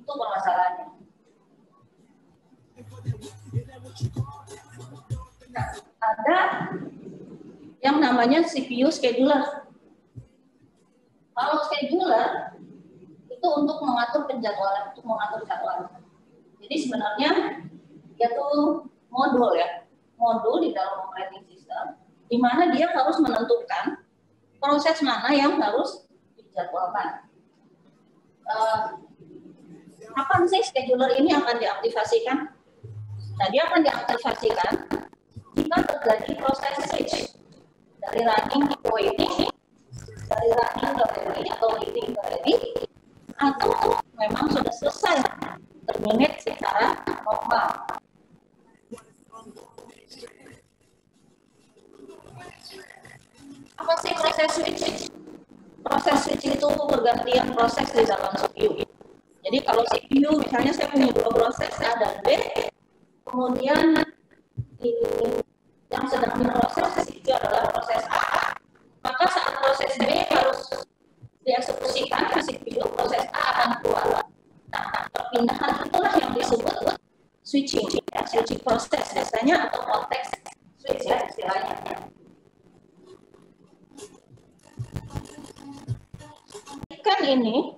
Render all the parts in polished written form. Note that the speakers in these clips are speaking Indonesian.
Itu permasalahannya. Nah, ada yang namanya CPU scheduler. Kalau scheduler itu untuk mengatur penjadwalan, untuk mengatur jadwal. Jadi sebenarnya dia tuh modul ya, modul di dalam operating system, di mana dia harus menentukan proses mana yang harus dijadwalkan. Kapan sih scheduler ini akan diaktifasikan? Nah, dia akan diaktifasikan jika terjadi proses switch dari running ke waiting, dari running ke ready atau waiting ke ready, atau memang sudah selesai terminate secara normal. Apa sih proses switch? Proses switch itu pergantian proses di dalam CPU. Jadi kalau CPU misalnya saya punya dua proses A dan B, kemudian ini yang sedang diproses itu adalah proses A, maka saat proses B harus dieksekusikan ke CPU, proses A akan keluar. Nah, perpindahan itulah yang disebut switching, ya, switching proses biasanya atau context switch ya istilahnya. Kan ini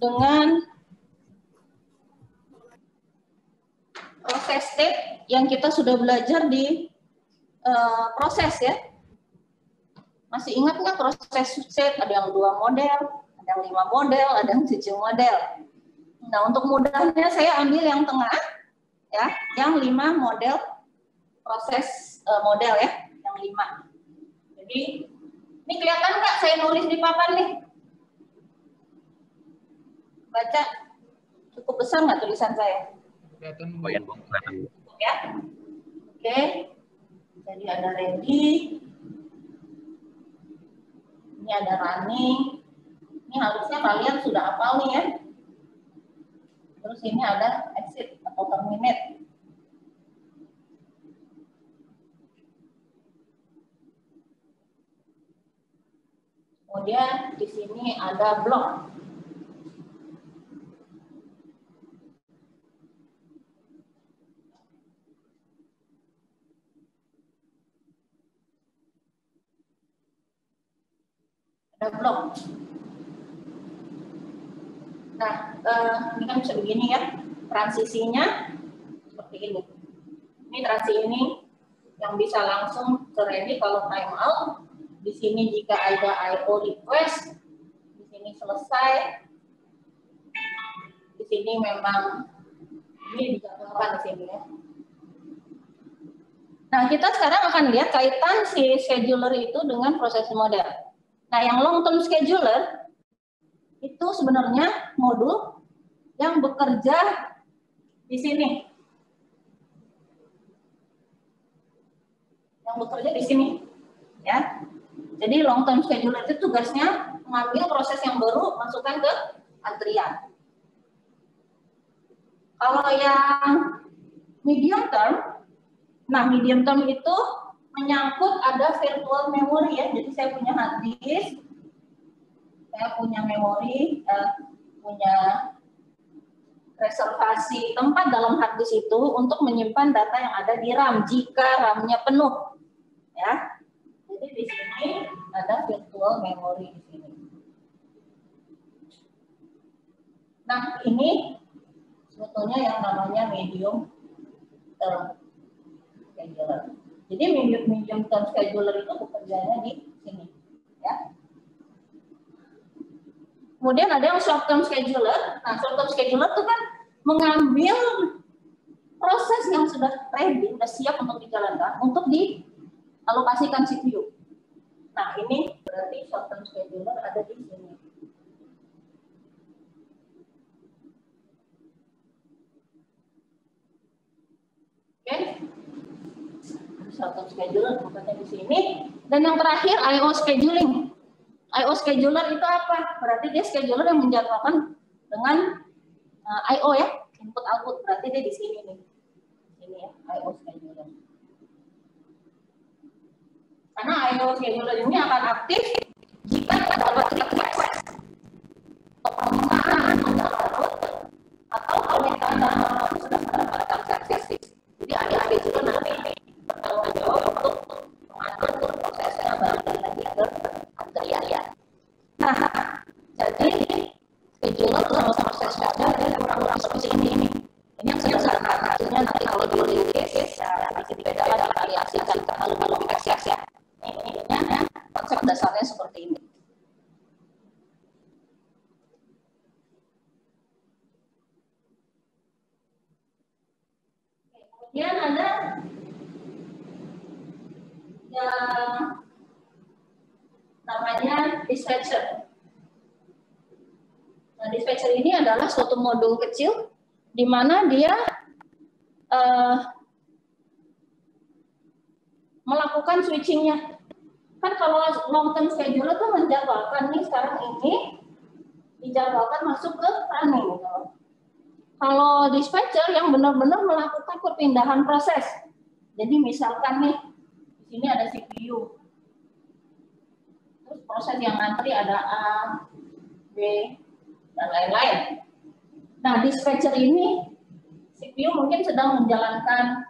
dengan proses state yang kita sudah belajar di proses ya. Masih ingat nggak proses state? Ada yang 2 model, ada yang 5 model, ada yang 7 model. Nah, untuk mudahnya saya ambil yang tengah ya, yang 5 model proses model ya, yang 5. Jadi ini kelihatan nggak saya nulis di papan nih? Baca cukup besar nggak tulisan saya? Kelihatan. Ya, oke. Jadi ada ready, ini ada running. Ini harusnya kalian sudah hafal nih ya. Terus ini ada exit atau terminate. Kemudian di sini ada block. Blok. Nah, ini kan bisa begini ya, transisinya seperti ini. Ini transisi ini yang bisa langsung ke ready kalau time out. Di sini jika ada I/O request, di sini selesai. Di sini memang ini dijadwalkan di sini ya. Nah, kita sekarang akan lihat kaitan si scheduler itu dengan proses model. Nah, yang long term scheduler itu sebenarnya modul yang bekerja di sini. Yang bekerja di sini, ya. Jadi long term scheduler itu tugasnya mengambil proses yang baru, masukkan ke antrian. Kalau yang medium term, nah medium term itu menyangkut ada virtual memory ya. Jadi saya punya hard disk, saya punya memori, punya reservasi tempat dalam hard disk itu untuk menyimpan data yang ada di RAM jika RAM-nya penuh. Ya. Jadi di sini ada virtual memory di sini. Nah, ini sebetulnya yang namanya medium term scheduler. Jadi medium term scheduler itu bekerjanya di sini, ya. Kemudian ada yang short term scheduler. Nah, short term scheduler itu kan mengambil proses yang sudah ready, sudah siap untuk dijalankan, untuk dialokasikan CPU. Nah, ini berarti short term scheduler ada di sini. Oke. Short term scheduler bukannya di sini. Dan yang terakhir I/O scheduling. I/O scheduler itu apa? Berarti dia scheduler yang menjadwalkan dengan I/O ya, input output. Berarti dia di sini nih. Ini ya, I/O scheduler. Karena I/O scheduler ini akan aktif jika terdapat request atau permintaan untuk download scheduler sama proses model dan kurang seperti ini. Ini yang sederhana. Artinya nanti kalau di release ya sedikit beda lagi variasikan kalau konteks ya. Ini konsep dasarnya seperti ini. Kemudian ada yang namanya dispatcher. Nah, dispatcher ini adalah suatu modul kecil di mana dia melakukan switchingnya. Kan kalau long term scheduler itu menjadwalkan nih sekarang ini dijadwalkan masuk ke running. Gitu. Kalau dispatcher yang benar-benar melakukan perpindahan proses. Jadi misalkan nih di sini ada CPU, terus proses yang antri ada A, B, dan lain-lain. Nah, dispatcher ini CPU mungkin sedang menjalankan,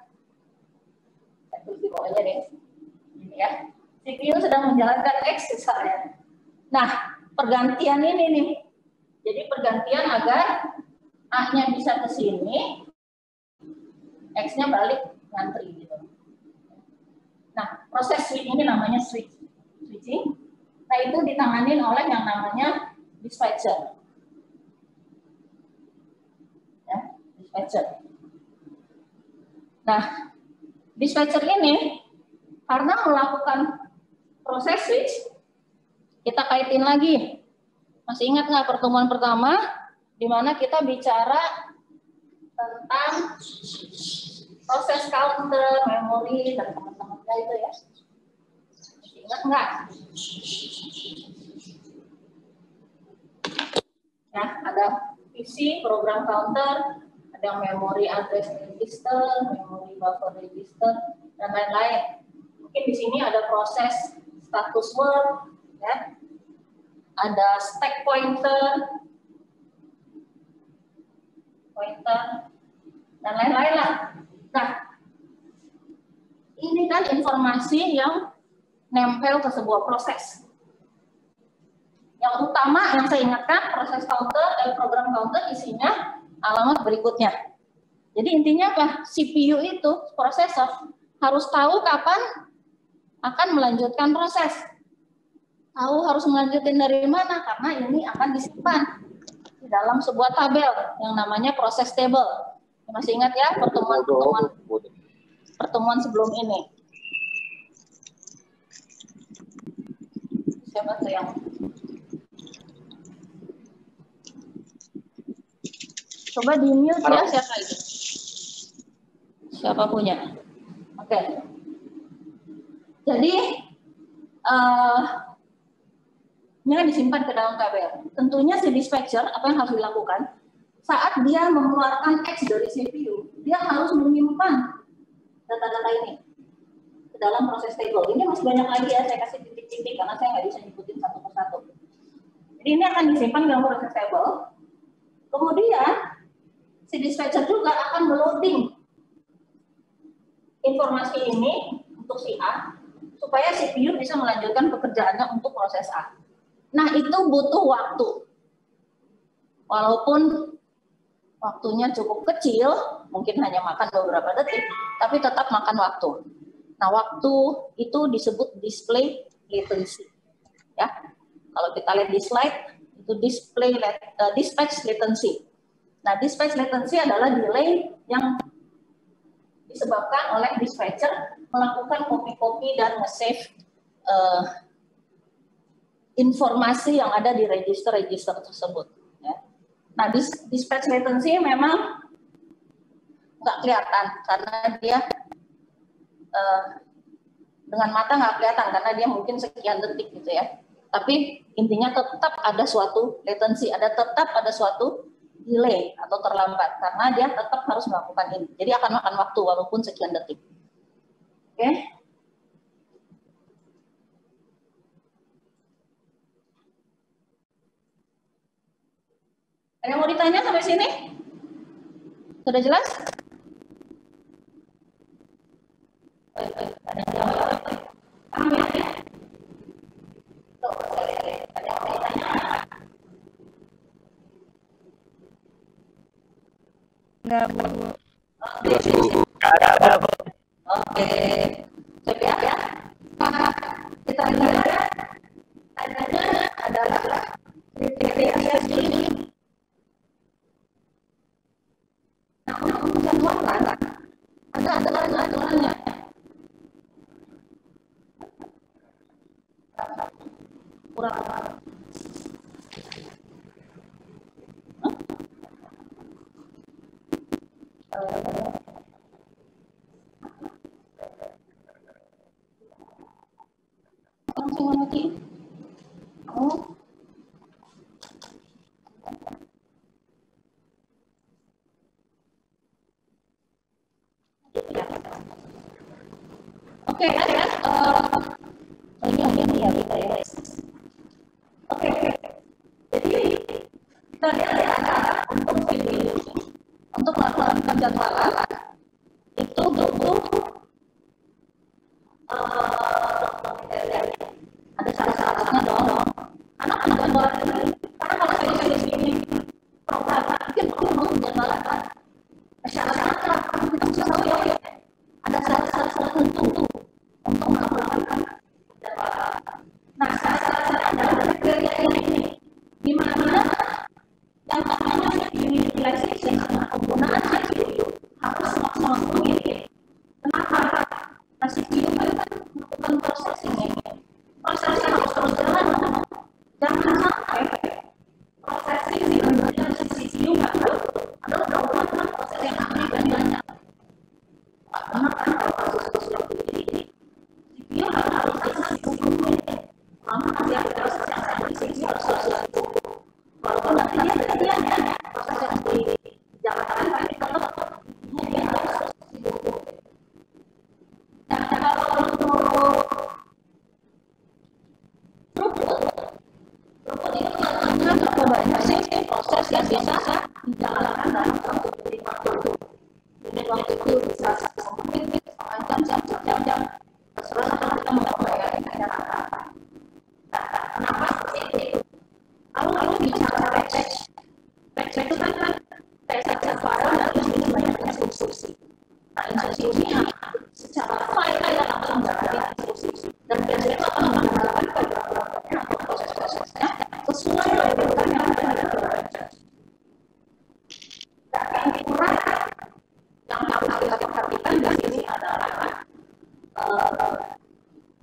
saya tulis di bawahnya deh, ini ya. CPU sedang menjalankan X misalnya. Nah, pergantian ini nih, jadi pergantian agar A-nya bisa ke sini, X-nya balik ngantri gitu. Nah, proses switch ini namanya switching. Nah, itu ditangani oleh yang namanya dispatcher. Ya, dispatcher. Nah, dispatcher ini karena melakukan proses switch, kita kaitin lagi. Masih ingat nggak pertemuan pertama di mana kita bicara tentang proses counter, memori, dan teman-temannya itu ya. Masih ingat nggak? Nah, ada PC, program counter, ada memori address register, memori buffer register, dan lain-lain. Mungkin di sini ada proses status word, ya. Ada stack pointer, dan lain-lain lah. Nah, ini kan informasi yang nempel ke sebuah proses. Yang utama yang saya ingatkan, proses counter dan program counter isinya alamat berikutnya. Jadi intinya apa? CPU itu, prosesor, harus tahu kapan akan melanjutkan proses. Tahu harus melanjutkan dari mana, karena ini akan disimpan di dalam sebuah tabel yang namanya proses table. Masih ingat ya pertemuan sebelum ini. Siapa tuh yang coba di mute ya, siapa itu? Siapa punya? Oke. Jadi ini kan disimpan ke dalam tabel. Tentunya si dispatcher apa yang harus dilakukan? Saat dia mengeluarkan X dari CPU, dia harus menyimpan data-data ini ke dalam proses table. Ini masih banyak lagi ya, saya kasih titik-titik karena saya nggak bisa nyebutin satu persatu. Jadi ini akan disimpan ke dalam proses table. Kemudian si dispatcher juga akan meloading informasi ini untuk si A supaya CPU bisa melanjutkan pekerjaannya untuk proses A. Nah, itu butuh waktu. Walaupun waktunya cukup kecil, mungkin hanya makan beberapa detik, tapi tetap makan waktu. Nah, waktu itu disebut display latency. Ya, kalau kita lihat di slide, itu dispatch latency. Nah, dispatch latency adalah delay yang disebabkan oleh dispatcher melakukan copy-copy dan nge-save informasi yang ada di register-register tersebut. Ya. Nah, dispatch latency memang nggak kelihatan karena dia dengan mata nggak kelihatan karena dia mungkin sekian detik gitu ya. Tapi intinya tetap ada suatu latency, tetap ada suatu delay atau terlambat karena dia tetap harus melakukan ini. Jadi akan makan waktu walaupun sekian detik. Oke. Ada yang mau ditanya sampai sini? Sudah jelas? Ada yang jawab? Paham ya? Tuh, ada yang mau ditanya? Enggak, Bu. Ada, Bu. Oke. Siap ya. Kita lihat tandanya adalah kriteria studi. Nah, untuk penjadwalan ada aturan-aturannya. Kurang langsung lagi. Oh. Oke, ya. Ini ya kita ya. Oke. Jadi kita lihat cara untuk video untuk melakukan penjadwalan itu butuh ada syarat-syaratnya dong. Karena penjadwalan ini, karena kalau saya di sini program mungkin mau penjadwalan syarat-syarat kita sudah tahu ya. Ada syarat-syarat tertentu untuk melakukan penjadwalan. Nah, syarat-syaratnya adalah kriteria ini. Di mana yang namanya utilization atau penggunaan CPU harus maksimal mungkin. Kenapa? Nah, CPU kan bukan processing ini. Prosesnya harus terus jalan. Jangan sampai processing di bagian CPU adalah merupakan proses yang akan banyak. Karena kalau seperti ini, CPU harus CPU lama masih ada proses yang sama di CPU harus walaupun nanti dia proses yang dijalankan tapi tetap dia harus sibuk. Nah, kalau untuk throughput itu artinya berapa banyak sih proses yang bisa dijalankan dalam satu unit waktu. Unit waktu itu bisa mungkin setengah jam, terserah kita mau bayarnya kayak apa. Nah, kenapa seperti itu? Kalau bicara batch itu kan kayak satu file dan itu banyak instruksi. Nah, instruksinya secara file yang akan menjalankan instruksi dan batch itu akan menjalankan pergerakannya atau proses-prosesnya sesuai dengan yang ada di dalam batch. Dan yang kurang yang harus kita perhatikan di sini adalah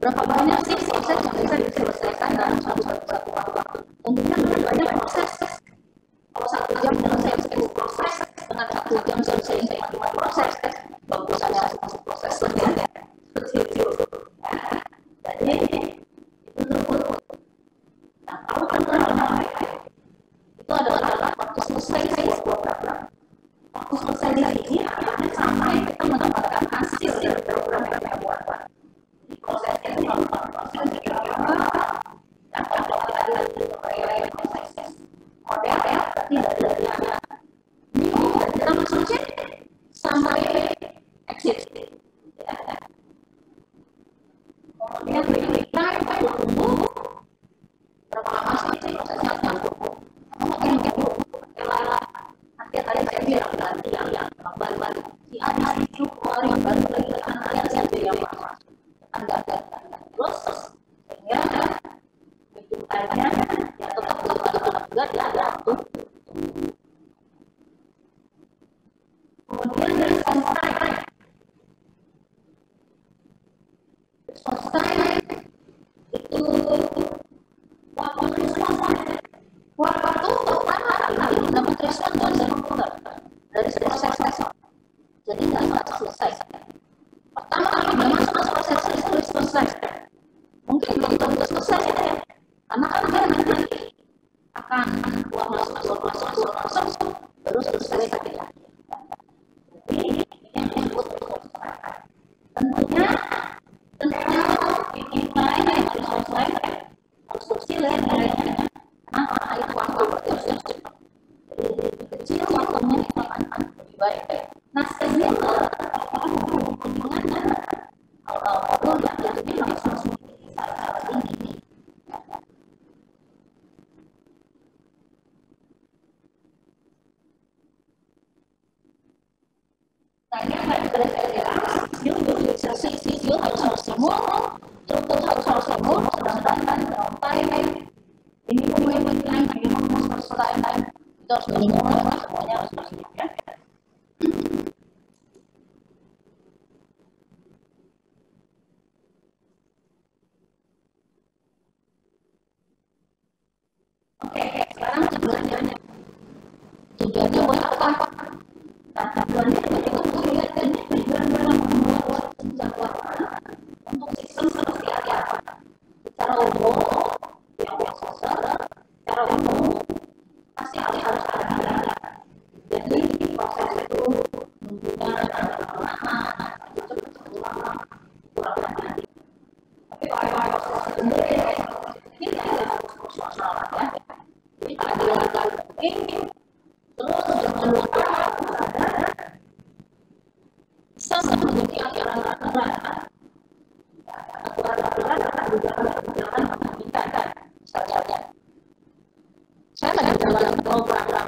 berapa banyak sih proses yang bisa diselesaikan dalam satu waktu. Tentunya lebih banyak proses. Kalau 1 jam selesai 10 proses, dengan 1 jam selesai 5 proses, bagus hanya 10 proses saja. Seperti itu. Jadi, itu throughput. Nah, kalau penerapan itu adalah waktu selesai sebuah program. Waktu selesai di sini artinya sampai kita mendapatkan hasil dari program yang kita buat. Jadi prosesnya itu melakukan proses kira-kira yang kalau kita lihat dari proses model tidak ada new dan kita masuk cek sampai exit. Kemudian kita tunggu berapa lama sih prosesnya akan tunggu. Mungkin nanti tadi saya bilang nanti yang baru si ada itu orang baru lagi kalian yang masuk ada terus sehingga hitungannya ya tetap juga dia ada waktu. Kemudian response time itu waktu pertama kali dapat respon dari komputer dari proses jadi nggak selesai. Pertama kali dia masuk proses itu selesai. Mungkin belum tentu selesai ya. Karena kan dia nanti akan keluar masuk baru selesai lagi. Jadi ini yang disebut tentunya kita yang harus selesai harus kecil ya kayaknya. Kenapa? Itu waktu berjalan cepat. Jadi kecil waktunya kita akan lebih baik. Nah sebenarnya hubungannya kalau yang ini harus saat ini. sio harus semua, throughput harus semua, sedangkan downtime ini harus time itu harus minimum lah, semuanya harus minimum ya. Oke, sekarang tujuannya buat apa? Nah, tujuannya kita harus lihat kan tujuan membuat jadwal untuk sistem seperti apa? Secara umum, yang sosial, secara umum pasti harus ada. Jadi proses itu menggunakan lama, cepat, kurang nanti. Tapi kalau proses sendiri kita harus proporsional ya. Jadi ada penting. Terus jangan lupa ada bisa memiliki aturan-aturan juga berjalan kita misalnya saya lagi dalam program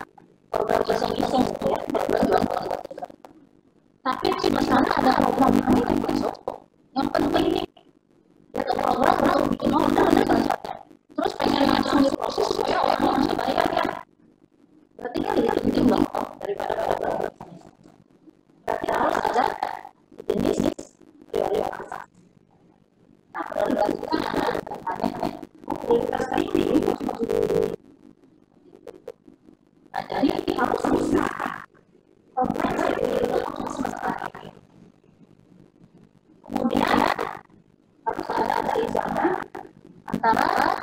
iseng-iseng ya, program tapi di sana ada program ini yang masuk yang penting itu program untuk bikin order terus pengen langsung diproses supaya orang bisa bayar ya. Berarti kan lebih penting dong daripada program bisnis. Berarti harus ada jenis prioritas. Nah, prioritas itu kan ada tanya prioritas ini. Nah, jadi harus bisa program itu sementara. Kemudian harus ada keseimbangan antara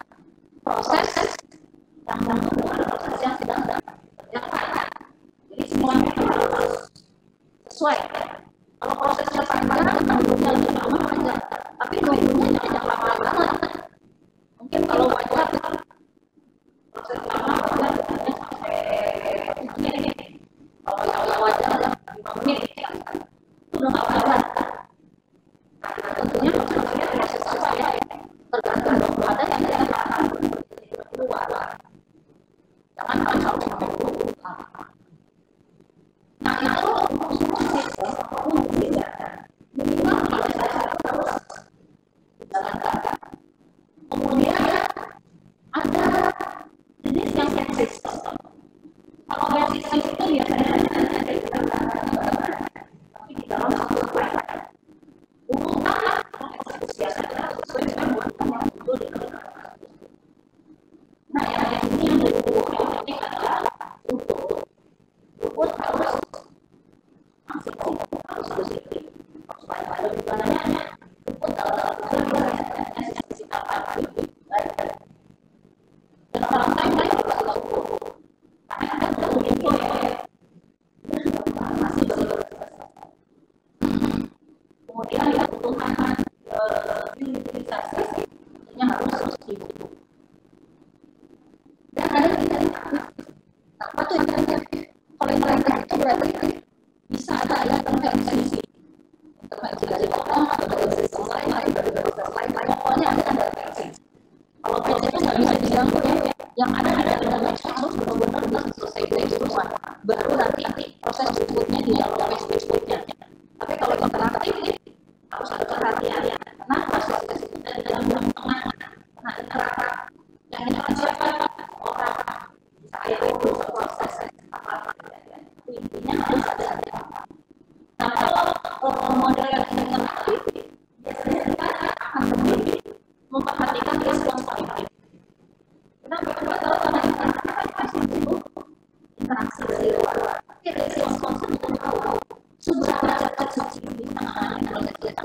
proses yang dengan proses yang sedang berjalan. Jadi semuanya itu harus sesuai. Kalau prosesnya panjang, tanggungannya lebih lama aja. Tapi nunggunya jangan lama banget. Mungkin kalau wajar proses lama wajar sampai menit. Kalau yang wajar 5 menit itu udah nggak wajar. Nah, tentunya prosesnya proses apa ya? Tergantung ada yang tidak keluar. Jangan sampai lama. Nah, itu untuk semua sistem apapun berbeda. Minimal pada saat itu harus dijalankan. Kemudian ada jenis yang base system. Kalau base system itu biasanya ada tapi di dalam satu file. Urutan eksekusinya sesuai dengan urutan yang muncul di dalam. Nah, yang ini yang penting adalah untuk harus masih harus positif. Supaya ada bukannya untuk dalam baik. Dan orang lain juga tahu. Karena ada info ya. Masih kemudian kebutuhan utilisasi tentunya harus dibutuhkan. Dan ada tidak apa tuh yang kalau itu berarti bisa ada intervensi dari orang atau dari sistem lain pokoknya ada intervensi. Kalau PC itu nggak bisa diganggu ya, yang ada harus benar-benar selesai semua baru nanti proses berikutnya di dalam berikutnya. Tapi kalau interaktif harus ada perhatian ya, karena proses itu dari dalam tengah. Nah, interaktif yang siapa orang saya itu proses apa intinya harus ada. Nah, kalau model yang interaktif biasanya kita akan lebih memperhatikan respons konflik. Kenapa? Karena interaktif kan pasti butuh interaksi dari luar. Jadi respons konflik itu tahu seberapa cepat sih bisa menangani proses kita.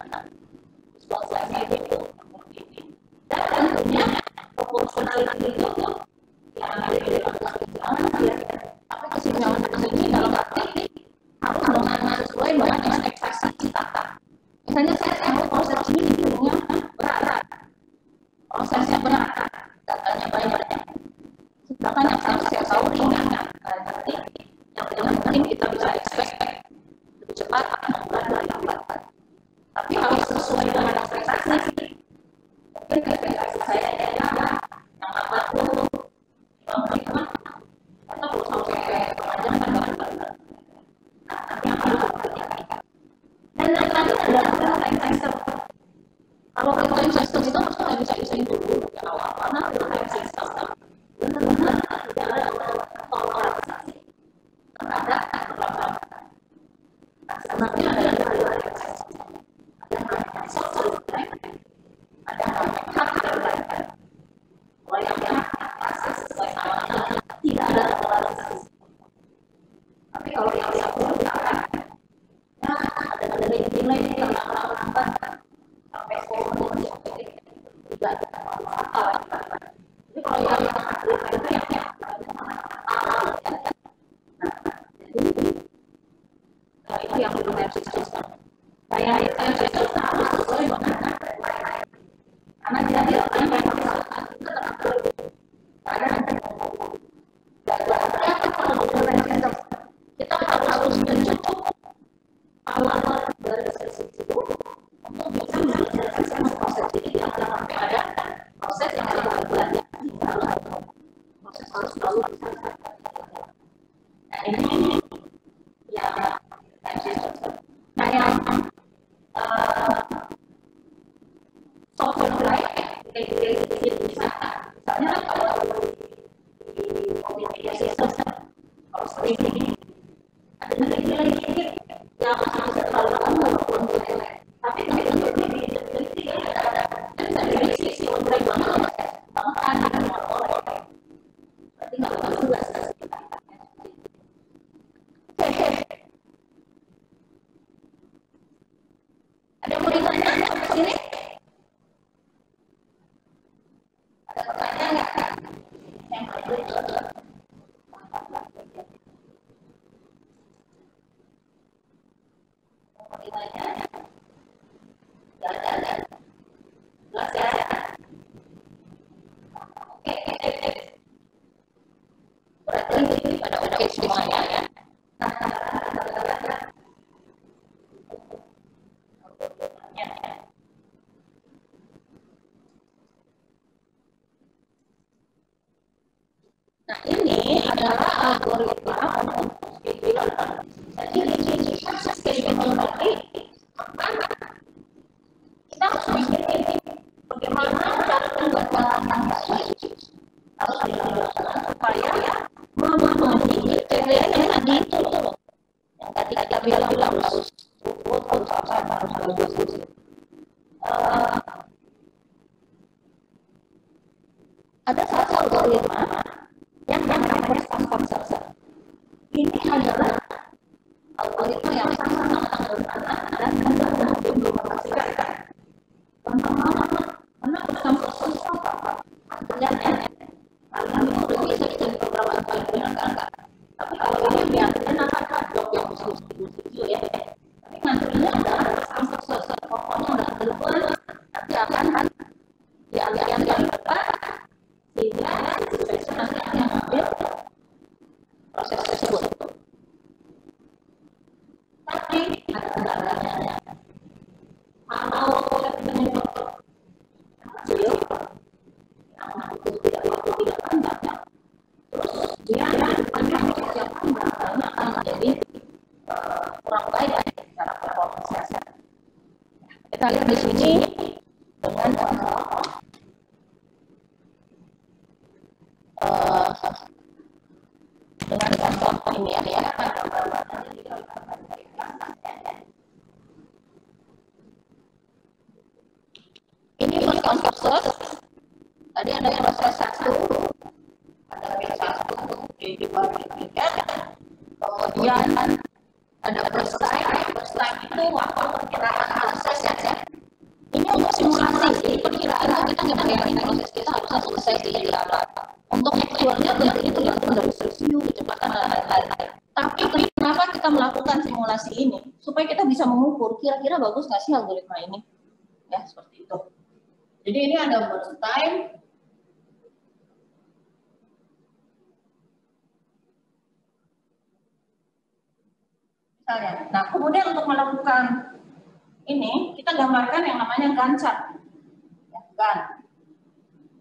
Responsnya itu dan tentunya proporsionalitas itu yang ada di dalam kesimbangan ya. Tapi kesimbangan ini dalam arti harus sesuai dengan ekspektasi kita. Misalnya saya tahu proses ini hidupnya berat, prosesnya berat, datanya banyak. Sedangkan yang saya tahu ringan, berarti yang penting kita bisa expect lebih cepat, lebih lambat. Tapi harus sesuai dengan ekspektasi. Mungkin ekspektasi saya yang lambat tuh 5 menit atau perlu sampai setengah jam kan. Nah, yang harus diperhatikan. Dan yang tadi adalah ada sebenarnya ada dua proses. Ada namanya social time, ada namanya hard time. Kalau yang proses sesuai namanya tidak ada polarisasi. Tapi kalau yang berubah, ya ada nilai terlambat sampai 10 menit tidak ada masalah. Jadi kalau yang itu yang itu yang belum sistem. Saya sistem harus sesuai dengan karena dia dilakukan kita harus mencukup awal dari sesi itu untuk bisa menjalankan proses ini jangan sampai ada proses yang terlambat. Proses harus selalu bisa. Nah ini yang nah yang software lain misalnya kalau di media sistem kalau streaming ada nilai dikit yang bisa terlalu lama tapi untuk di ada bisa diisi si online banget ada orang berarti nggak bagus juga. Ada yang mau ditanya sampai sini? Ada pertanyaan nggak? Yang kedua. Mau ditanya? Nggak ada. Jelas ya? Oke. Berarti pada oke semuanya ya. Nah ini adalah algoritma untuk scheduler. Jadi di scheduler tadi, maka kita harus mikirin bagaimana cara pembuatan tanggal harus dilakukan supaya memenuhi kriteria yang tadi itu loh. Yang tadi kita bilang harus ada satu algoritma yang namanya SPAM. Ini adalah algoritma yang sangat sederhana dan mudah untuk diimplementasikan. Karena bersama sebenarnya kalian itu udah bisa diprogramkan dengan tapi kalau ini biasanya ada blok yang khusus ya. Tapi nantinya adalah bersama pokoknya udah keluar nanti akan dialihkan yang depan sehingga sistem nanti akan mengambil proses tersebut. Tapi ada kendalanya. Kalau penyebab kecil, yang tidak panjang, terus dia panjang yang panjang akan menjadi kurang baik cara performanya. Kita lihat di sini dengan contoh. Dengan contoh ini ya, ini proses tadi ada proses 1, ada B1 B2 B3, kemudian ada first time itu waktu perkiraan proses ya. Ini untuk simulasi, jadi perkiraan itu kita nggak bayangin proses kita harusnya selesai di awal. Untuk actualnya tentunya tergantung dari review, kecepatan dan lain-lain. Tapi kenapa kita melakukan simulasi ini? Supaya kita bisa mengukur kira-kira bagus nggak sih algoritma ini? Ya seperti itu. Jadi ini ada burst time. Misalnya, nah kemudian untuk melakukan ini kita gambarkan yang namanya Gantt chart. Ya,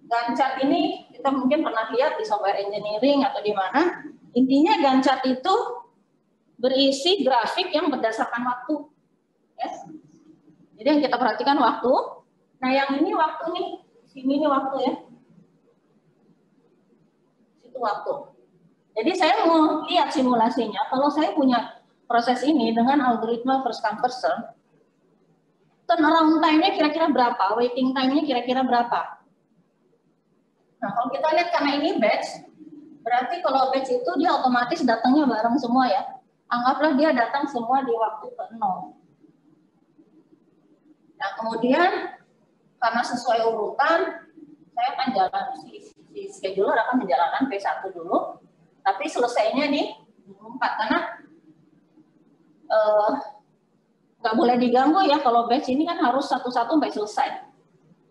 Gantt chart ini kita mungkin pernah lihat di software engineering atau di mana. Intinya Gantt chart itu berisi grafik yang berdasarkan waktu. Ya. Jadi yang kita perhatikan waktu. Nah yang ini waktu nih, sini nih waktu ya. Situ waktu. Jadi saya mau lihat simulasinya. Kalau saya punya proses ini dengan algoritma first come first serve, turnaround time-nya kira-kira berapa? Waiting time-nya kira-kira berapa? Nah, kalau kita lihat karena ini batch, berarti kalau batch itu dia otomatis datangnya bareng semua ya. Anggaplah dia datang semua di waktu ke-0. Nah, kemudian karena sesuai urutan, saya akan jalan, si scheduler akan menjalankan P1 dulu, tapi selesainya di 24 karena nggak boleh diganggu ya, kalau batch ini kan harus satu-satu sampai selesai.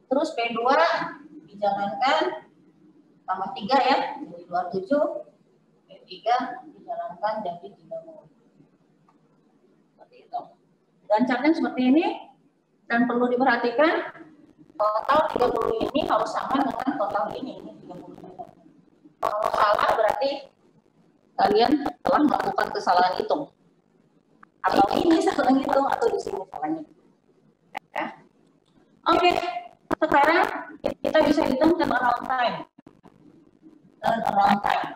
Terus P2 dijalankan tambah 3 ya, jadi 27, P3 dijalankan jadi 30. Seperti itu. Dan chartnya seperti ini, dan perlu diperhatikan, total 30 ini harus sama dengan total ini 30. Kalau salah berarti kalian telah melakukan kesalahan hitung. Atau ini salah hitung, atau di sini salah hitung. Ya. Oke, sekarang kita bisa hitung turnaround time. Turnaround time.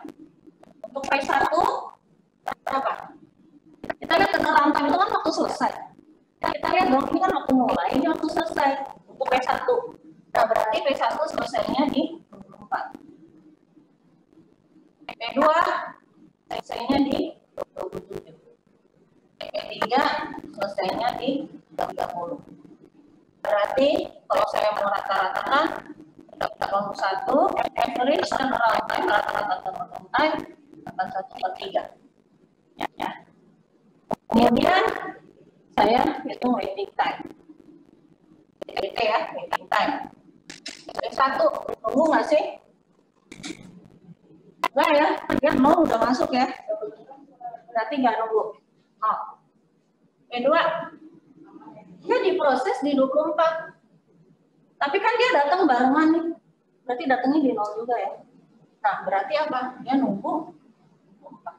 Untuk P1 berapa? Kita lihat turnaround time itu kan waktu selesai. Kita lihat dong, ini kan waktu mulai, ini waktu selesai. Untuk P1. Nah, berarti P1 selesainya di 24. P2 selesainya di 27. P3 selesainya di 30. Berarti kalau saya mau rata-ratakan, kita mau 1, average turnaround time, rata-rata turnaround time akan 1/3. Ya. Kemudian saya hitung waiting time. WT ya, waiting time. P1, tunggu nggak sih? Enggak ya, dia mau udah masuk ya. Berarti nggak nunggu. Oh. P2, dia diproses di 24. Tapi kan dia datang barengan nih. Berarti datangnya di 0 juga ya. Nah, berarti apa? Dia nunggu 24.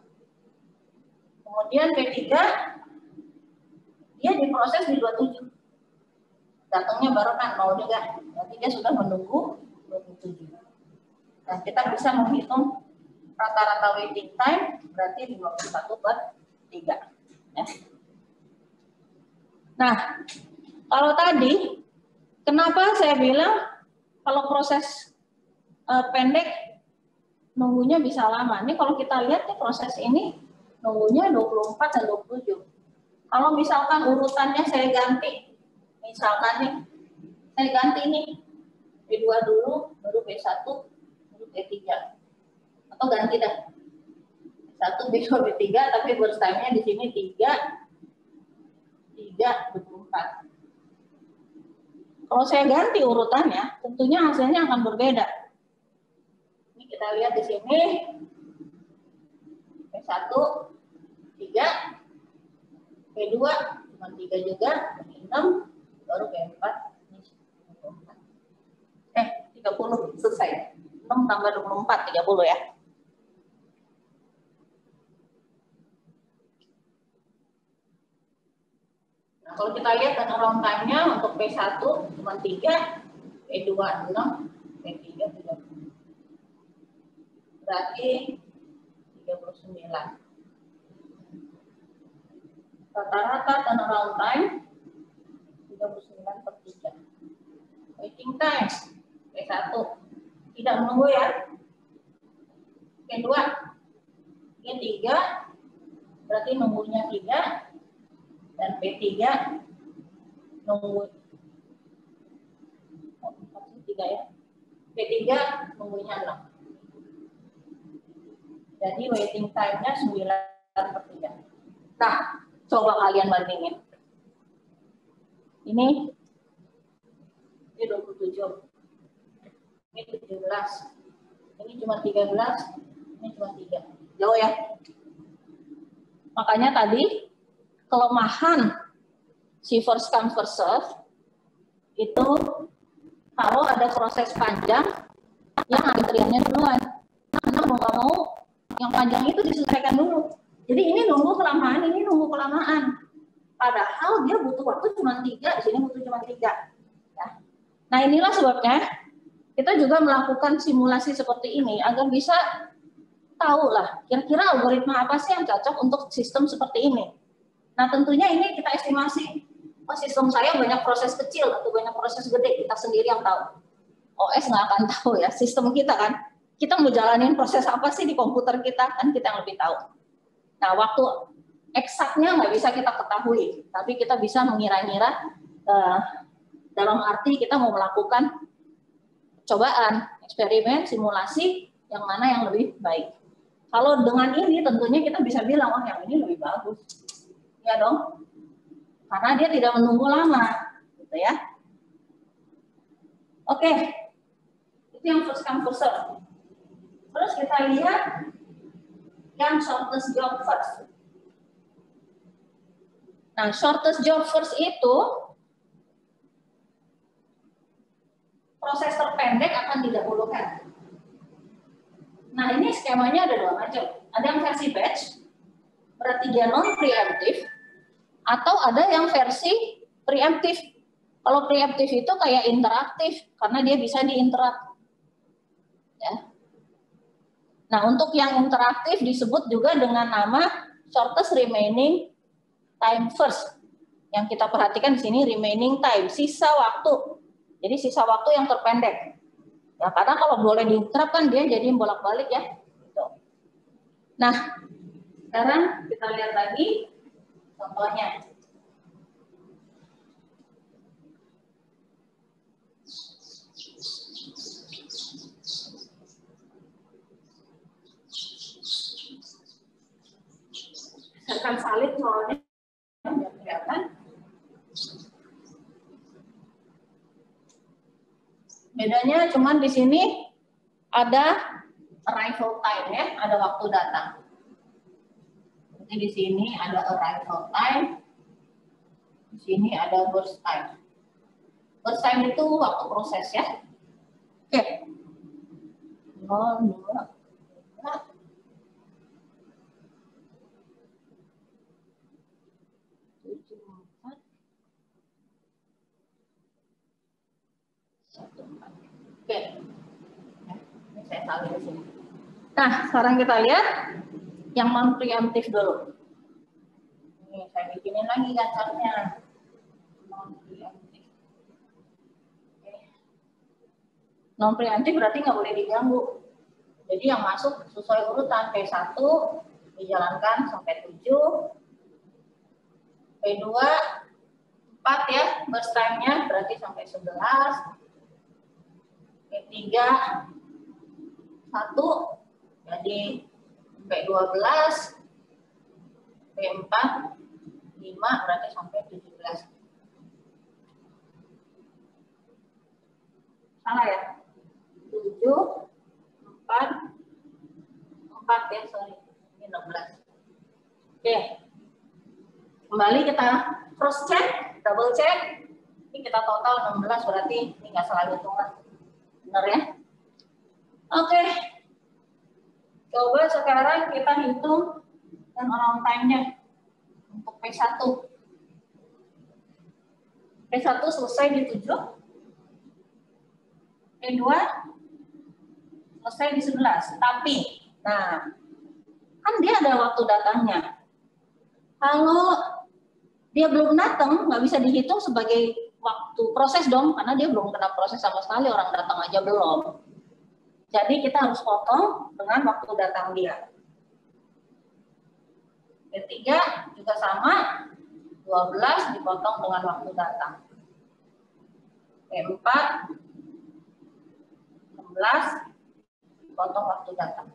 Kemudian P3, dia diproses di 27. Datangnya barengan 0 juga. Berarti dia sudah menunggu 27. Nah, kita bisa menghitung rata-rata waiting time, berarti 51/3. Ya. Nah, kalau tadi, kenapa saya bilang kalau proses pendek nunggunya bisa lama? Ini kalau kita lihat nih proses ini nunggunya 24 dan 27. Kalau misalkan urutannya saya ganti, misalkan nih, saya ganti nih, P2 dulu, baru P1, baru P3. Atau ganti dah. P1, P2, P3, tapi burst time-nya di sini 3, 24. Kalau saya ganti urutannya, tentunya hasilnya akan berbeda. Ini kita lihat di sini, P1, 3, P2, cuma 3 juga, P6, baru P4, 30, selesai. 6 tambah 24, 30 ya. Nah, kalau kita lihat turnaround time-nya untuk P1 cuma 3, P2 6, P3 30. Berarti 39. Rata-rata turnaround time 39/3. Waiting time P1 tidak menunggu ya. P2 ini 3, berarti nunggunya 3. Dan P3 nunggu 3 ya. P3 nunggunya 6. Jadi waiting time-nya 9/3. Nah, coba kalian bandingin. Ini 27. Ini 17. Ini cuma 13. Ini cuma 3. Jauh ya. Makanya tadi kelemahan si first come first serve itu kalau ada proses panjang yang antriannya duluan. Karena mau nggak mau yang panjang itu diselesaikan dulu. Jadi ini nunggu kelamaan, ini nunggu kelamaan. Padahal dia butuh waktu cuma 3, di sini butuh cuma 3. Ya. Nah, inilah sebabnya kita juga melakukan simulasi seperti ini agar bisa tahu lah kira-kira algoritma apa sih yang cocok untuk sistem seperti ini. Nah tentunya ini kita estimasi, oh sistem saya banyak proses kecil atau banyak proses gede, kita sendiri yang tahu. OS nggak akan tahu ya, sistem kita kan. Kita mau jalanin proses apa sih di komputer kita, kan kita yang lebih tahu. Nah waktu eksaknya nggak bisa kita ketahui, tapi kita bisa mengira-ngira dalam arti kita mau melakukan cobaan, eksperimen, simulasi, yang mana yang lebih baik. Kalau dengan ini tentunya kita bisa bilang, oh yang ini lebih bagus. Ya dong, karena dia tidak menunggu lama, gitu ya. Oke, itu yang first come first serve. Terus kita lihat yang shortest job first. Nah, shortest job first itu proses terpendek akan didahulukan. Nah, ini skemanya ada dua macam. Ada yang versi batch, berarti dia non-preemptive, atau ada yang versi preemptive. Kalau preemptive itu kayak interaktif, karena dia bisa diinterrupt. Ya. Nah, untuk yang interaktif disebut juga dengan nama shortest remaining time first. Yang kita perhatikan di sini remaining time, sisa waktu. Jadi sisa waktu yang terpendek. Ya, karena kalau boleh diterapkan dia jadi bolak-balik ya. Gitu. Nah, sekarang kita lihat lagi contohnya. Akan salib soalnya biar kelihatan. Bedanya cuman di sini ada arrival time ya, ada waktu datang. Jadi di sini ada arrival time, di sini ada burst time. Burst time itu waktu proses ya. Oke. 0, 2, 3. Oke, ini saya salin di sini. Nah, sekarang kita lihat yang non preemptif dulu. Ini saya bikinin lagi gacarnya. Non preemptif. Non preemptif berarti nggak boleh diganggu. Jadi yang masuk sesuai urutan P1 dijalankan sampai 7, P2 4 ya, burst time-nya berarti sampai 11. P3 1 jadi sampai 12. P4 5 berarti sampai 17. Salah ya? 7 4 ya, sorry. Ini 16. Oke. Kembali kita cross check, double check. Ini kita total 16 berarti ini nggak salah hitungan. Benar ya? Oke. Coba sekarang kita hitung turnaround time-nya untuk P1. P1 selesai di 7. P2 selesai di 11. Tapi, nah, kan dia ada waktu datangnya. Kalau dia belum datang, nggak bisa dihitung sebagai waktu proses dong, karena dia belum kena proses sama sekali, orang datang aja belum. Jadi kita harus potong dengan waktu datang dia. Ketiga juga sama, 12 dipotong dengan waktu datang. P4, 16 dipotong waktu datang.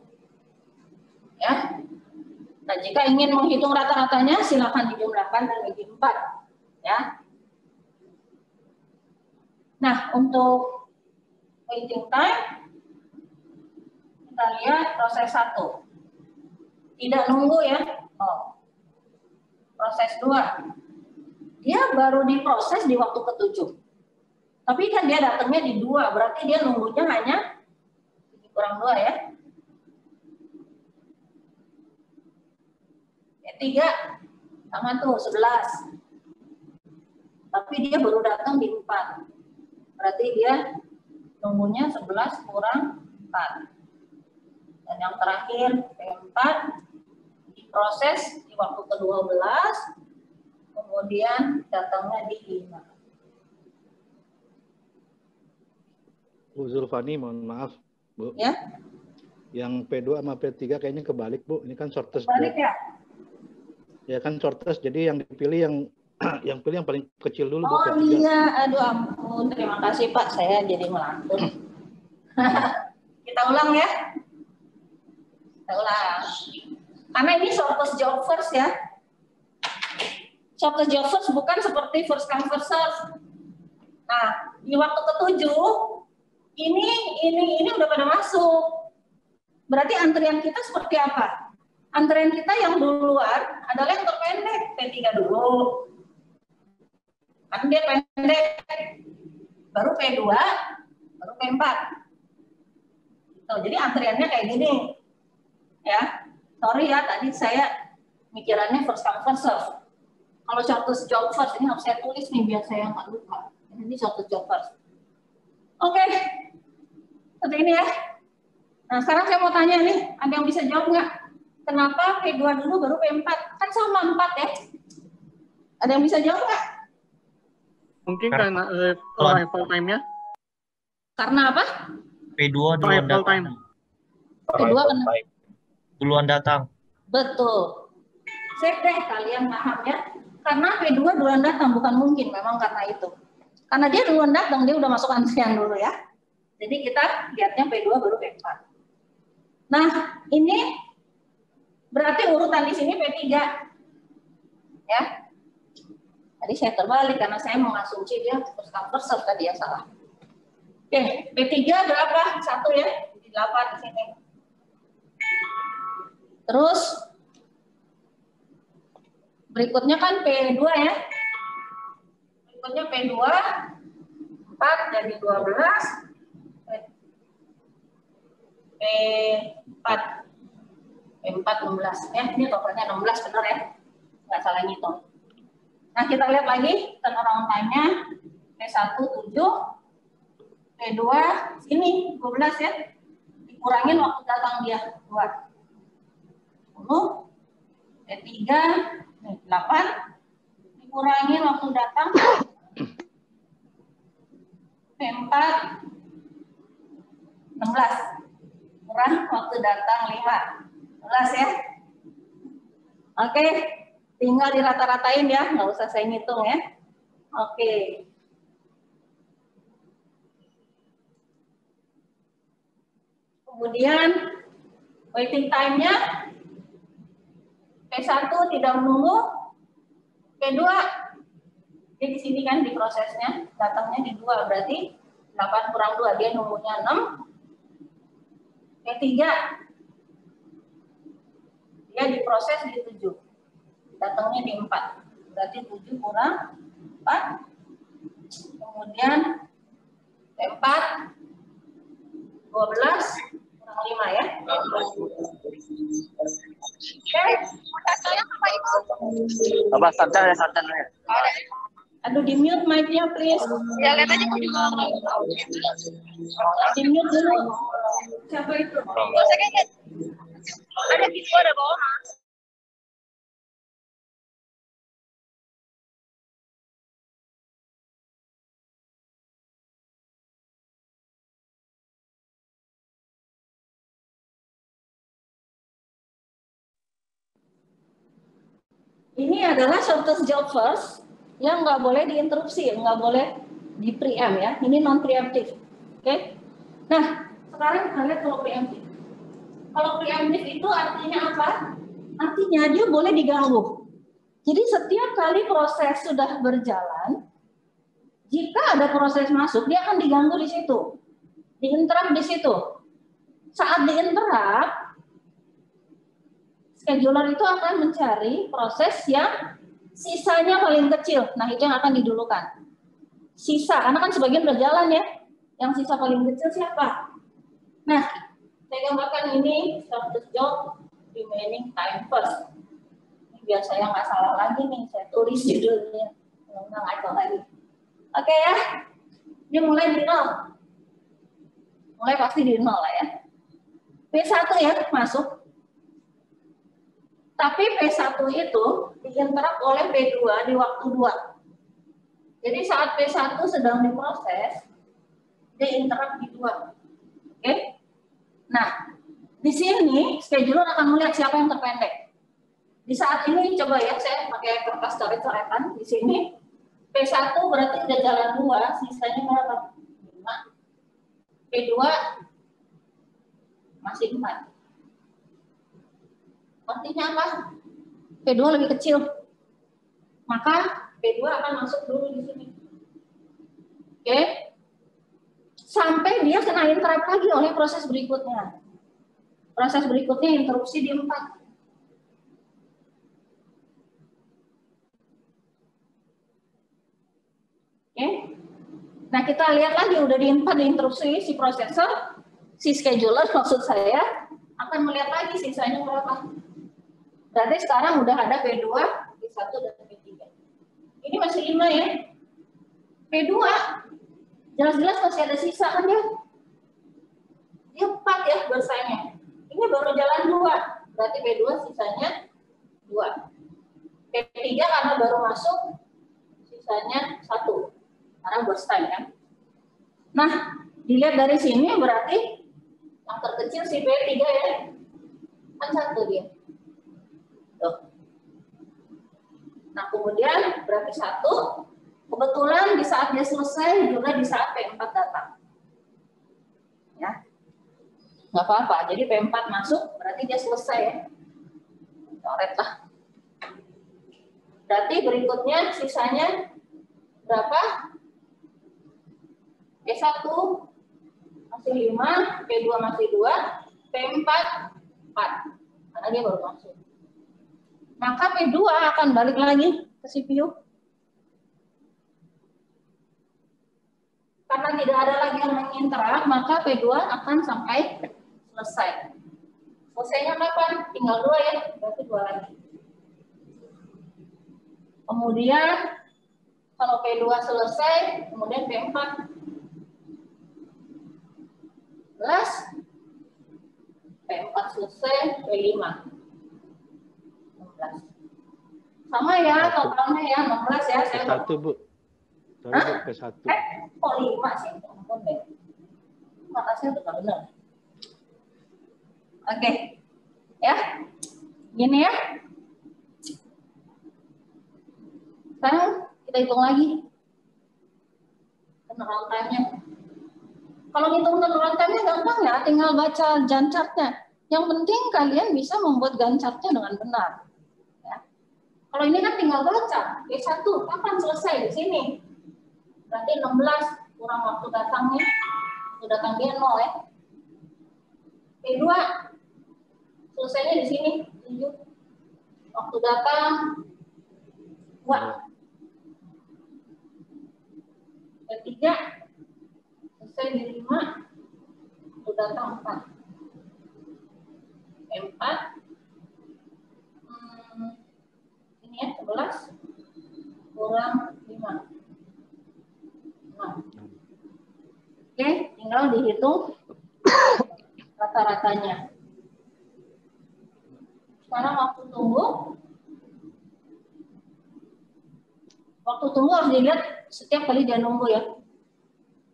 Ya. Nah, jika ingin menghitung rata-ratanya, silakan dijumlahkan dan bagi 4. Ya. Nah, untuk waiting time, kita lihat proses 1. Tidak nunggu ya. Oh. Proses 2. Dia baru diproses di waktu ke-7. Tapi kan dia datangnya di 2, berarti dia nunggunya hanya kurang 2 ya. P3 sama tuh 11. Tapi dia baru datang di 4. Berarti dia nunggunya 11 kurang 4. Dan yang terakhir P4 diproses di waktu ke-12, kemudian datangnya di 5. Bu Zulfani, mohon maaf, Bu. Ya. Yang P2 sama P3 kayaknya kebalik, Bu. Ini kan shortest. Kebalik ya? Ya kan shortest, jadi yang dipilih yang pilih yang paling kecil dulu, Bu. Oh P3. iya, aduh ampun. Terima kasih Pak, saya jadi melantun. Kita ulang ya. Kita ulang. Karena ini shortest job first ya. Shortest job first bukan seperti first come first serve. Nah, di waktu ke-7 ini udah pada masuk. Berarti antrian kita seperti apa? Antrian kita yang duluan adalah yang terpendek, P3 dulu. Kan dia pendek. Baru P2, baru P4. Tuh, jadi antriannya kayak gini. Ya. Sorry ya, tadi saya mikirannya first come first serve. Kalau shortest job first, ini harus saya tulis nih biar saya nggak lupa. Ini shortest job first. Oke. Seperti ini ya. Nah, sekarang saya mau tanya nih, ada yang bisa jawab nggak? Kenapa P2 dulu baru P4? Kan sama 4 ya. Ada yang bisa jawab nggak? Mungkin karena arrival time-nya. Karena apa? P2 duluan datang. P2 kenapa? Duluan datang. Betul. Saya deh kalian paham ya. Karena P2 duluan datang, bukan mungkin memang karena itu. Karena dia duluan datang, dia udah masuk antrian dulu ya. Jadi kita lihatnya P2 baru P4. Nah, ini berarti urutan di sini P3. Ya. Tadi saya terbalik karena saya mengasumsi dia first come first serve tadi ya salah. Oke, P3 berapa? 1 ya. Di 8 di sini. Terus berikutnya kan P2 ya. Berikutnya P2 4 jadi 12. P4 16 ya, ini totalnya 16 benar ya, nggak salah ngitung. Nah kita lihat lagi turnaround time-nya P1 7, P2 sini 12 ya, dikurangin waktu datang dia 2, 10, P3 nih, 8, dikurangin waktu datang P4 16. Kurang waktu datang 5. Ya. Oke, tinggal dirata-ratain ya, nggak usah saya ngitung ya. Oke. Kemudian waiting time-nya P1 tidak menunggu, P2 dia di sini kan di prosesnya, datangnya di 2 berarti 8 kurang 2 dia nunggunya 6. P3 dia diproses di 7, datangnya di 4, berarti 7 kurang 4, kemudian P4 12 kurang 5 ya. Oke, Apa santai ya? Aduh, di mute mic-nya please. Ya lihat aja di mute dulu. Siapa itu? Saya kayak ada di ada bawah. Ini adalah shortest job first yang nggak boleh diinterupsi, nggak boleh di preempt ya. Ini non preemptive. Oke. Nah, sekarang kita lihat kalau preemptive. Kalau preemptive itu artinya apa? Artinya dia boleh diganggu. Jadi setiap kali proses sudah berjalan, jika ada proses masuk, dia akan diganggu di situ. Diinterrupt di situ. Saat diinterrupt, scheduler itu akan mencari proses yang sisanya paling kecil. Nah, itu yang akan didulukan. Sisa, karena kan sebagian berjalan ya. Yang sisa paling kecil siapa? Nah, saya gambarkan ini shortest job remaining time first. Ini biar saya nggak salah lagi nih, saya tulis judulnya. Nggak ngaco lagi. Oke ya, dia mulai di 0. Mulai pasti di 0 lah ya. P1 ya masuk. Tapi P1 itu diinterap oleh P2 di waktu 2. Jadi saat P1 sedang diproses, diinterap di 2. Oke? Nah, di sini scheduler akan melihat siapa yang terpendek. Di saat ini coba ya, saya pakai kertas coret-coretan di sini. P1 berarti udah jalan 2, sisanya berapa? 5. P2 masih 4. Artinya apa? P2 lebih kecil. Maka P2 akan masuk dulu di sini. Oke? Sampai dia kena interrupt lagi oleh proses berikutnya. Proses berikutnya interupsi di 4. Oke? Nah, kita lihat lagi udah di 4 diinterupsi si prosesor, si scheduler maksud saya akan melihat lagi sisanya berapa. Berarti sekarang udah ada P2, P1 dan P3. Ini masih 5 ya. P2 jelas-jelas masih ada sisa kan ya. Dia 4 ya bersaingnya. Ini baru jalan 2. Berarti P2 sisanya 2. P3 karena baru masuk sisanya 1. Karena bersaing kan. Nah, dilihat dari sini berarti yang terkecil si P3 ya. Kan 1 dia. Tuh. Nah, kemudian berarti 1. Kebetulan di saat dia selesai juga di saat P4 datang. Ya. Nggak apa-apa. Jadi P4 masuk berarti dia selesai ya. Coret lah. Berarti berikutnya sisanya berapa? P1 masih 5, P2 masih 2, P4 4. Karena dia baru masuk. Maka P2 akan balik lagi ke CPU. Karena tidak ada lagi yang menginterap, maka P2 akan sampai selesai. Selesainya kapan? Tinggal 2 ya, berarti 2 lagi. Kemudian kalau P2 selesai, kemudian P4 plus P4 selesai, P5 16. Sama ya totalnya ya 16 ya. P1 Bu. Sorry, Bu, P1. Kok 5 sih? Ampun deh. Makasih udah benar. Oke. Ya. Gini ya. Sekarang kita hitung lagi. Turnaround time-nya. Kalau ngitung turnaround time-nya gampang ya, tinggal baca Gantt chart-nya. Yang penting kalian bisa membuat Gantt chart-nya dengan benar. Ya. Kalau ini kan tinggal baca. P1 kapan selesai di sini? Berarti 16 kurang waktu datangnya. Waktu datang dia 0 ya. P2 selesainya di sini 7. Waktu datang 2. P3 selesai di 5. Waktu datang 4. P4 ini ya 11 kurang 5. Nah. Oke, tinggal dihitung rata-ratanya. Sekarang waktu tunggu. Waktu tunggu harus dilihat setiap kali dia nunggu ya.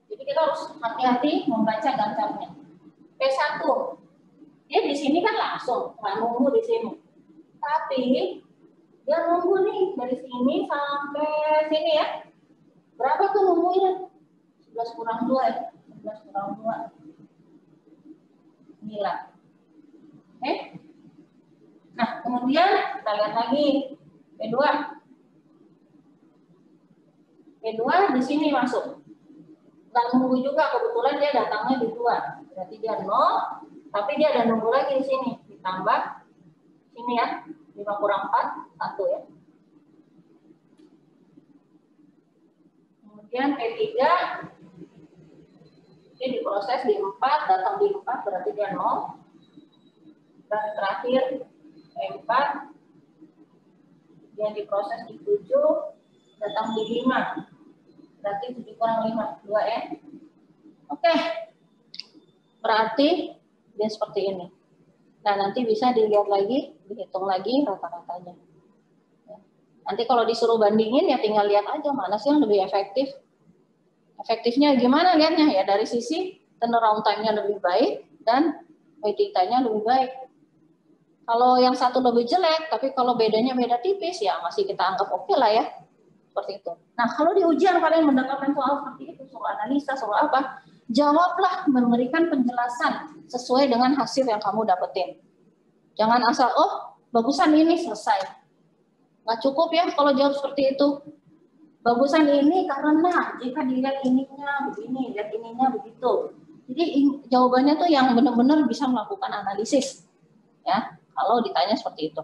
Jadi kita harus hati-hati membaca Gantt chart-nya. P1, dia di sini kan langsung, nggak nunggu di sini. Tapi dia nunggu nih dari sini sampai sini ya. Berapa tuh nunggunya? 11 kurang 2 ya. 11 kurang 2. 9. Oke. Nah, kemudian kita lihat lagi P2. P2 di sini masuk. Nggak nunggu juga, kebetulan dia datangnya di 2. Berarti dia 0, tapi dia ada nunggu lagi di sini. Ditambah sini ya. 5 kurang 4, 1 ya. Kemudian P3 dia diproses di 4, datang di 4 berarti dia 0. Dan terakhir P4 dia diproses di 7, datang di 5. Berarti 7 kurang 5, 2 ya. Oke. Berarti dia seperti ini. Nah, nanti bisa dilihat lagi, dihitung lagi rata-ratanya. Nanti kalau disuruh bandingin ya tinggal lihat aja mana sih yang lebih efektif. Efektifnya gimana lihatnya? Ya dari sisi turnaround time-nya lebih baik dan waiting time-nya lebih baik. Kalau yang satu lebih jelek, tapi kalau bedanya beda tipis, ya masih kita anggap oke lah ya. Seperti itu. Nah, kalau di ujian kalian mendapatkan soal seperti itu, soal analisa, soal apa, jawablah memberikan penjelasan sesuai dengan hasil yang kamu dapetin. Jangan asal, oh bagusan ini selesai. Nggak cukup ya kalau jawab seperti itu. Bagusan ini karena jika dilihat ininya begini, lihat ininya begitu. Jadi jawabannya tuh yang benar-benar bisa melakukan analisis. Ya, kalau ditanya seperti itu.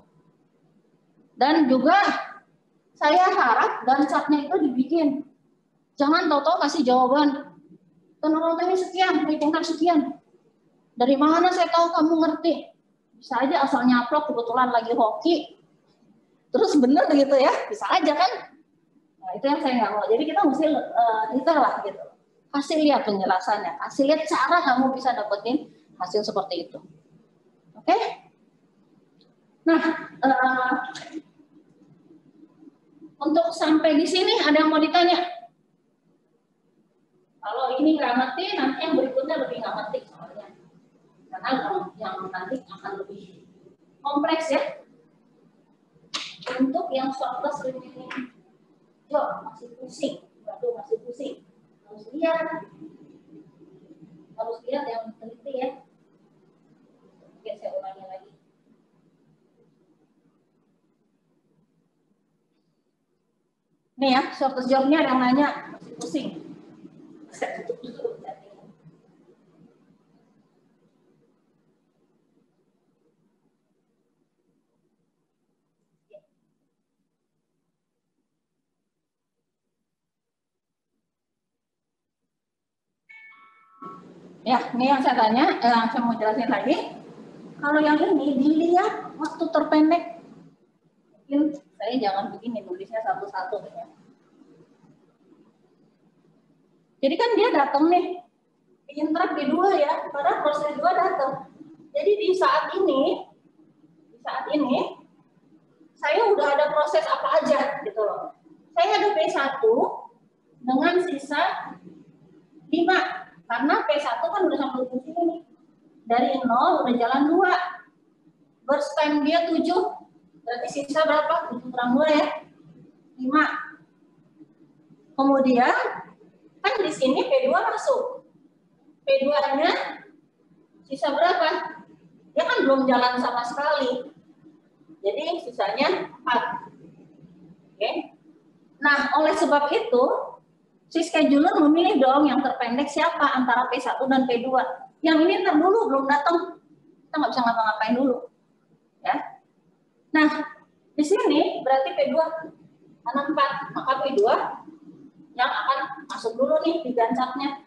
Dan juga saya harap dan chartnya itu dibikin. Jangan tahu-tahu kasih jawaban. Turnaround time sekian, waiting time sekian. Dari mana saya tahu kamu ngerti? Bisa aja asal nyaplok kebetulan lagi hoki. Terus bener gitu ya, bisa aja kan? Nah, itu yang saya nggak mau. Jadi kita mesti detail lah gitu. Kasih lihat penjelasannya, kasih lihat cara kamu bisa dapetin hasil seperti itu. Oke? Nah, untuk sampai di sini ada yang mau ditanya? Kalau ini nggak ngerti, nanti yang berikutnya lebih nggak ngerti soalnya. Karena yang nanti akan lebih kompleks ya. Untuk yang shortlist remaining job masih pusing, masih pusing. Harus lihat yang teliti ya. Oke, saya ulangi lagi. Nih ya, shortlist job-nya ada yang nanya masih pusing. Saya tutup dulu. Ya, ini yang saya tanya, saya mau jelasin lagi. Kalau yang ini dilihat waktu terpendek, mungkin saya jangan begini nulisnya satu-satu ya. Jadi kan dia datang nih, intrak di 2 ya, padahal proses 2 datang. Jadi di saat ini, saya udah ada proses apa aja gitu loh. Saya ada P1 dengan sisa 5. Karena P1 kan udah sampai ujung sini nih. Dari 0 udah jalan 2. Burst time dia 7. Berarti sisa berapa? 7 kurang 2 ya. 5. Kemudian kan di sini P2 masuk. P2-nya sisa berapa? Dia kan belum jalan sama sekali. Jadi sisanya 4. Oke. Nah, oleh sebab itu si scheduler memilih dong yang terpendek siapa antara P1 dan P2. Yang ini ntar dulu belum datang, kita nggak bisa ngapa-ngapain dulu, ya. Nah, di sini berarti P2 karena 4, maka P2 yang akan masuk dulu nih di gancatnya.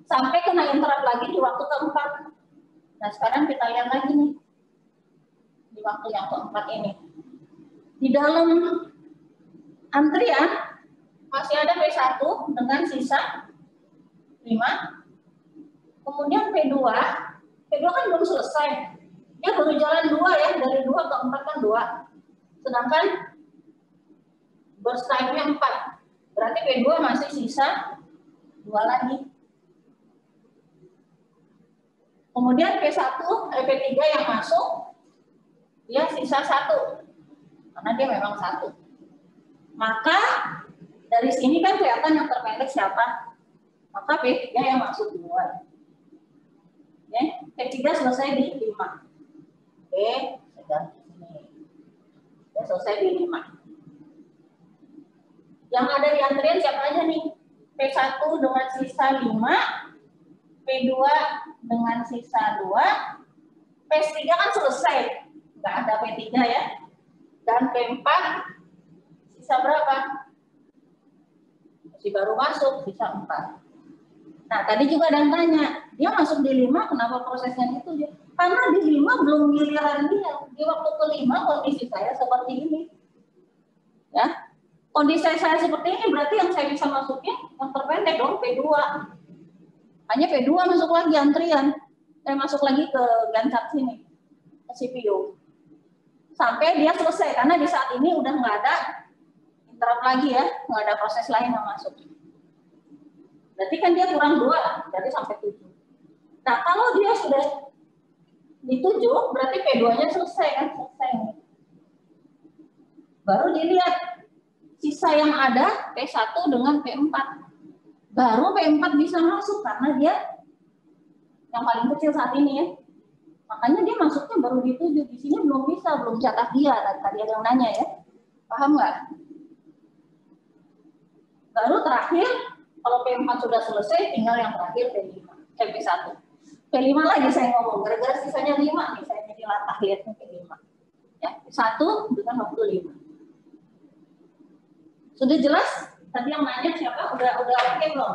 Sampai kena interrupt lagi di waktu keempat. Nah, sekarang kita lihat lagi nih di waktu yang keempat ini. Di dalam antrian masih ada P1 dengan sisa 5. Kemudian P2 kan belum selesai. Dia baru jalan 2 ya, dari 2 ke 4 kan 2. Sedangkan burst time-nya 4. Berarti P2 masih sisa 2 lagi. Kemudian P3 yang masuk, dia sisa 1. Karena dia memang 1. Maka dari sini kan kelihatan yang terpendek siapa. Maka P3 yang masuk duluan. Oke, P3 selesai di 5. Oke, saya ganti sini. Ya, selesai di 5. Yang ada di antrian siapa aja nih? P1 dengan sisa 5, P2 dengan sisa 2, P3 kan selesai. Nggak ada P3 ya. Dan P4 sisa berapa? Masih baru masuk, sisa 4. Nah, tadi juga ada yang tanya, dia masuk di 5, kenapa prosesnya gitu? Karena di 5 belum giliran dia. Di waktu ke-5 kondisi saya seperti ini. Ya, kondisi saya seperti ini berarti yang saya bisa masukin yang terpendek dong P2. Hanya P2 masuk lagi antrian. masuk lagi ke Gantt sini, ke CPU. Sampai dia selesai, karena di saat ini udah nggak ada interrupt lagi ya, nggak ada proses lain yang masuk. Berarti kan dia kurang 2, berarti sampai 7. Nah, kalau dia sudah di 7, berarti P2-nya selesai kan, selesai. Baru dilihat sisa yang ada P1 dengan P4. Baru P4 bisa masuk karena dia yang paling kecil saat ini ya. Makanya dia masuknya baru di 7. Di sini belum bisa, belum jatah dia. Tadi ada yang nanya ya. Paham nggak? Baru terakhir, kalau P4 sudah selesai, tinggal yang terakhir P5. P1. P5 lagi saya ngomong. Gara-gara sisanya 5 nih, saya jadi latah lihatnya P5. Ya, 1 dengan waktu 5. Sudah jelas? Tadi yang nanya siapa? Udah oke belum?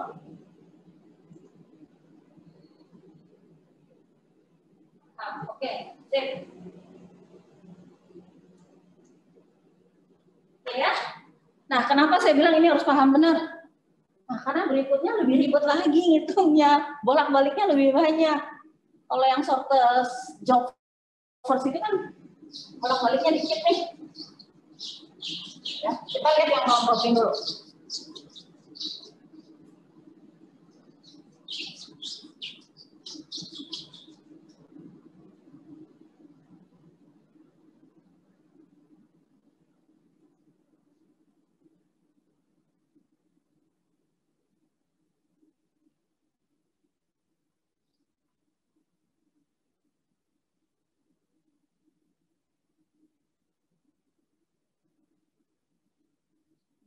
Oke, sip. Ya. Nah, kenapa saya bilang ini harus paham benar? Nah, karena berikutnya lebih ribet lagi ngitungnya, bolak-baliknya lebih banyak. Kalau yang shortest job first itu kan bolak-baliknya dikit nih. Ya, kita lihat yang non-protein dulu.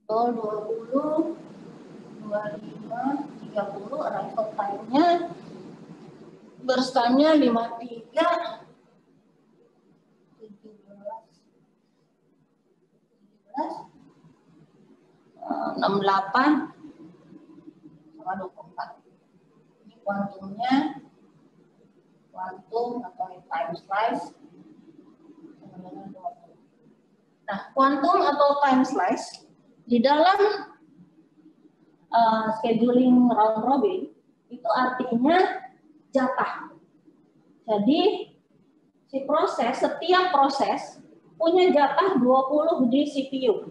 Oh, 20, 25, 30, arrival time-nya, burst time-nya 53, 68, sama 24. Ini kuantumnya, kuantum atau time slice, sama dengan 20. Nah, kuantum atau time slice, di dalam scheduling round robin itu artinya jatah. Jadi si proses, setiap proses punya jatah 20 di CPU.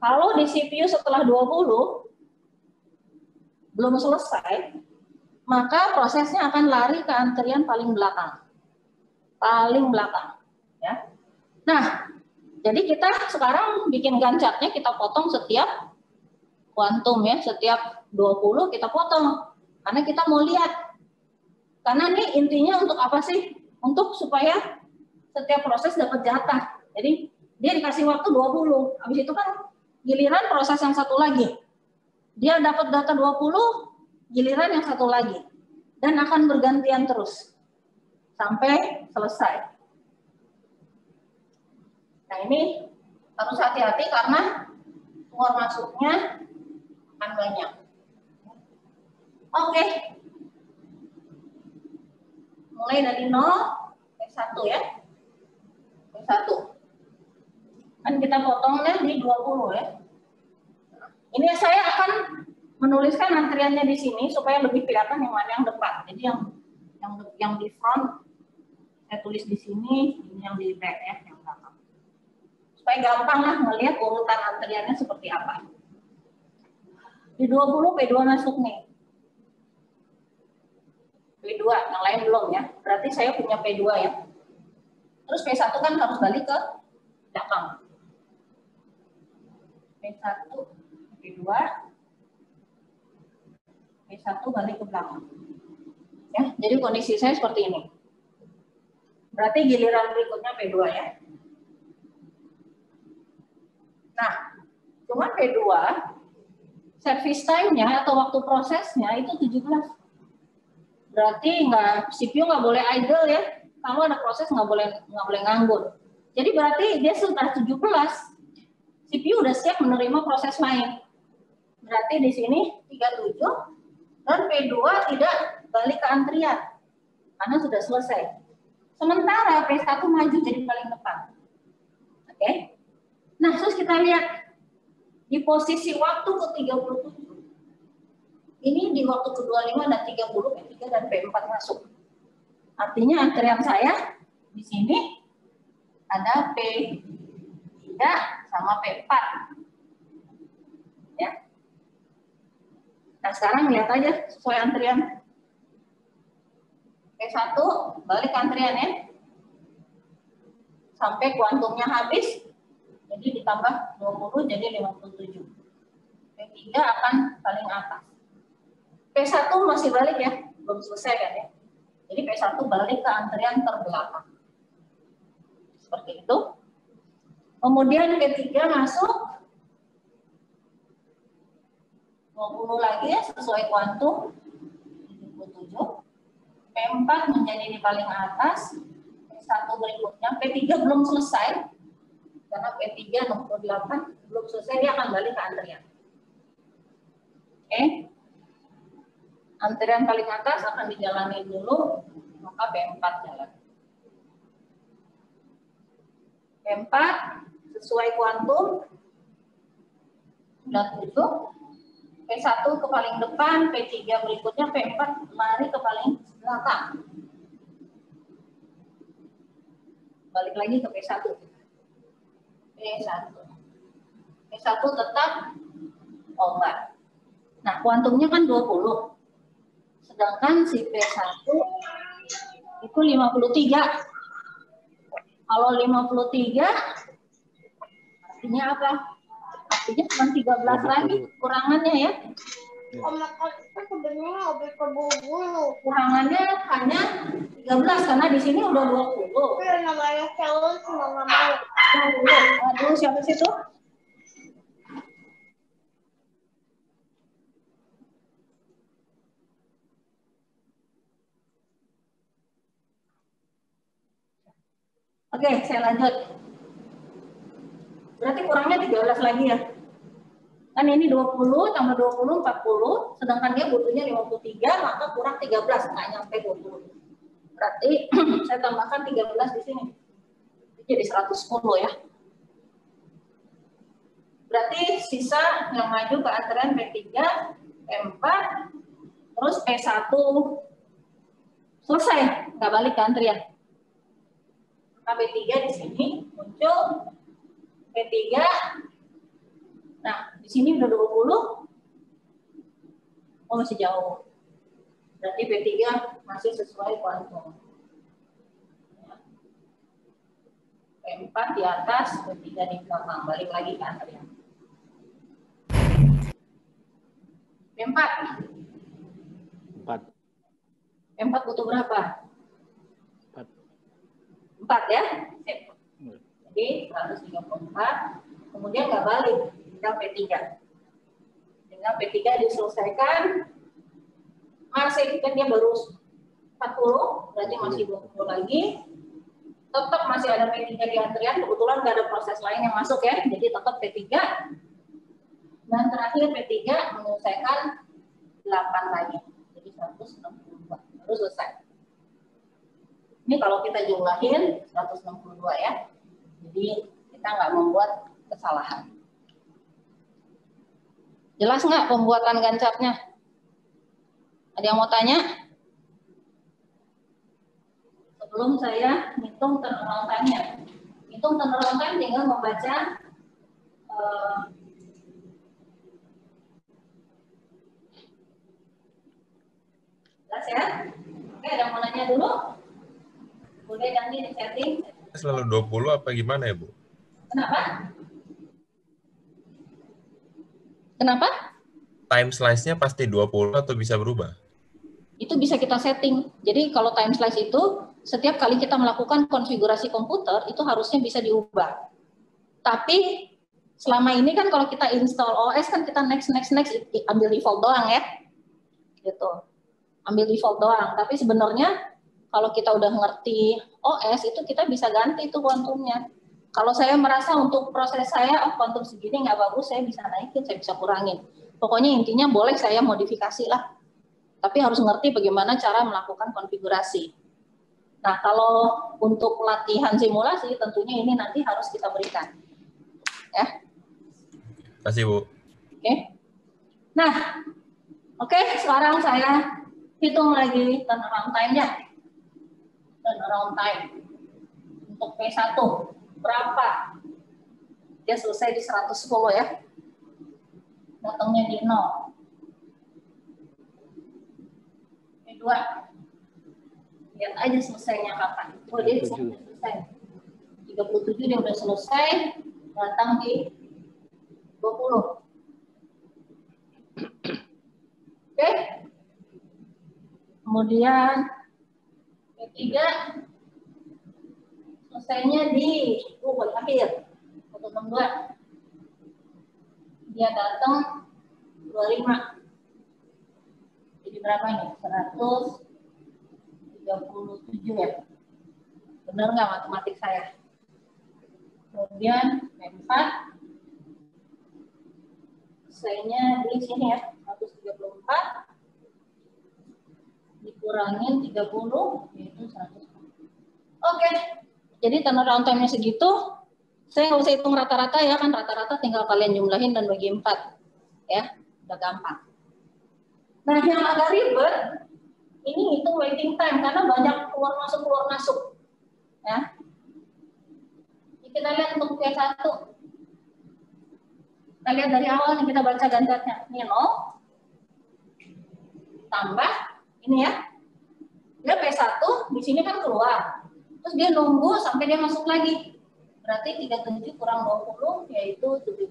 Kalau di CPU setelah 20 belum selesai, maka prosesnya akan lari ke antrian paling belakang. Paling belakang, ya. Nah, jadi kita sekarang bikin Gantt chart-nya, kita potong setiap kuantum ya, setiap 20 kita potong. Karena kita mau lihat. Karena ini intinya untuk apa sih? Untuk supaya setiap proses dapat jatah. Jadi dia dikasih waktu 20. Habis itu kan giliran proses yang satu lagi. Dia dapat data 20, giliran yang satu lagi. Dan akan bergantian terus. Sampai selesai. Nah, ini harus hati-hati karena keluar masuknya akan banyak. Oke. Mulai dari 0 P1 ya. P1. Kan kita potongnya di 20 ya. Ini saya akan menuliskan antriannya di sini supaya lebih kelihatan yang mana yang depan. Jadi yang di front saya tulis di sini, ini yang di back ya, yang belakang. Supaya gampang lah melihat urutan antriannya seperti apa. Di 20 P2 masuk nih. P2, yang lain belum ya. Berarti saya punya P2 ya. Terus P1 kan harus balik ke belakang. P1, P2, P1 balik ke belakang. Ya, jadi kondisi saya seperti ini. Berarti giliran berikutnya P2 ya. Nah, cuma P2 service time-nya atau waktu prosesnya itu 17. Berarti CPU nggak boleh idle ya. Kalau ada proses nggak boleh nganggur. Jadi berarti dia sudah 17. CPU udah siap menerima proses lain. Berarti di sini 37 dan P2 tidak balik ke antrian karena sudah selesai. Sementara P1 maju jadi paling depan. Oke. Nah, terus kita lihat di posisi waktu ke-37. Ini di waktu ke-25 dan 30, P3 dan P4 masuk. Artinya antrian saya di sini ada P3 sama P4. Ya. Nah, sekarang lihat aja sesuai antrian. P1 balik antriannya sampai kuantumnya habis, jadi ditambah 20 jadi 57. P3 akan paling atas. P1 masih balik ya, belum selesai kan ya. Jadi P1 balik ke antrian terbelakang. Seperti itu. Kemudian P3 masuk 20 lagi ya, sesuai kuantum 77. P4 menjadi di paling atas. P1 berikutnya, P3 belum selesai. Karena P3 68 belum selesai, dia akan balik ke antrian. Oke. Antrian paling atas akan dijalani dulu, maka P4 jalan. P4 sesuai kuantum 97. P1 ke paling depan, P3 berikutnya, P4 lari ke paling belakang. Balik lagi ke P1. P1 tetap enggak. Nah, kuantumnya kan 20. Sedangkan si P1 itu 53. Kalau 53 artinya apa? Artinya cuma 13 lagi kurangannya ya. Itu sebenarnya lebih ke bulu. Kurangannya hanya 13 karena di sini udah 20. Itu namanya calon semua mau. Aduh, siapa sih itu? Oke, saya lanjut. Berarti kurangnya 13 lagi ya. Kan ini 20 tambah 20, 40, sedangkan dia butuhnya 53, maka kurang 13, nggak nyampe 20. Berarti saya tambahkan 13 di sini. Jadi 110 ya. Berarti sisa yang maju ke antrian P3, P4, terus P1 selesai, nggak balik ke antrian. P3 di sini muncul, P3, nah di sini udah 20, oh masih jauh, berarti P3 masih sesuai kuantum. P4 di atas, P3 di belakang, balik lagi ke antrian. P4. 4 butuh berapa? 4 ya. Jadi 134, kemudian nggak balik, tinggal P3. Tinggal P3 diselesaikan, masih kan dia baru 40, berarti masih 20 lagi. Tetap masih ada P3 di antrian, kebetulan nggak ada proses lain yang masuk ya, jadi tetap P3. Dan terakhir P3 menyelesaikan 8 lagi, jadi 162, baru selesai. Ini kalau kita jumlahin 162 ya, jadi kita nggak membuat kesalahan. Jelas nggak pembuatan gancarnya? Ada yang mau tanya? Sebelum saya hitung turnaround time-nya. Hitung turnaround time tinggal membaca jelas ya? Oke, ada yang mau nanya dulu? Boleh nanti di chatting. Selalu 20 apa gimana ya, Bu? Kenapa? Kenapa? Time slice-nya pasti 20 atau bisa berubah? Itu bisa kita setting. Jadi kalau time slice itu, setiap kali kita melakukan konfigurasi komputer, itu harusnya bisa diubah. Tapi selama ini kan kalau kita install OS kan kita next, ambil default doang ya. Gitu. Ambil default doang. Tapi sebenarnya kalau kita udah ngerti OS, itu kita bisa ganti itu kuantumnya. Kalau saya merasa untuk proses saya, kuantum segini nggak bagus, saya bisa naikin, saya bisa kurangin. Pokoknya intinya boleh saya modifikasi lah. Tapi harus ngerti bagaimana cara melakukan konfigurasi. Nah, kalau untuk latihan simulasi, tentunya ini nanti harus kita berikan. Ya. Terima kasih, Bu. Oke. Nah, oke, sekarang saya hitung lagi turnaround time-nya. turnaround time. Untuk P1 berapa? Dia selesai di 110 ya. Datangnya di 0. P2. Lihat aja selesainya kapan. Oh, dia selesai. 37 dia udah selesai, datang di 20. Oke. Kemudian P3 selesainya di akhir 162. Dia datang 25. Jadi berapa ini? 137 ya. Benar nggak matematik saya? Kemudian P4 selesainya di sini ya, 134 dikurangin 30 yaitu 100. Oke, jadi turnaround time-nya segitu. Saya nggak usah hitung rata-rata ya, kan rata-rata tinggal kalian jumlahin dan bagi 4 ya, udah gampang. Nah, yang agak ribet ini hitung waiting time karena banyak keluar masuk ya. Kita lihat untuk P1. Kita lihat dari awal nih, kita baca ganjarnya. Ini 0 tambah ini ya. Dia P1 di sini kan keluar. Terus dia nunggu sampai dia masuk lagi. Berarti 37 kurang 20 yaitu 17.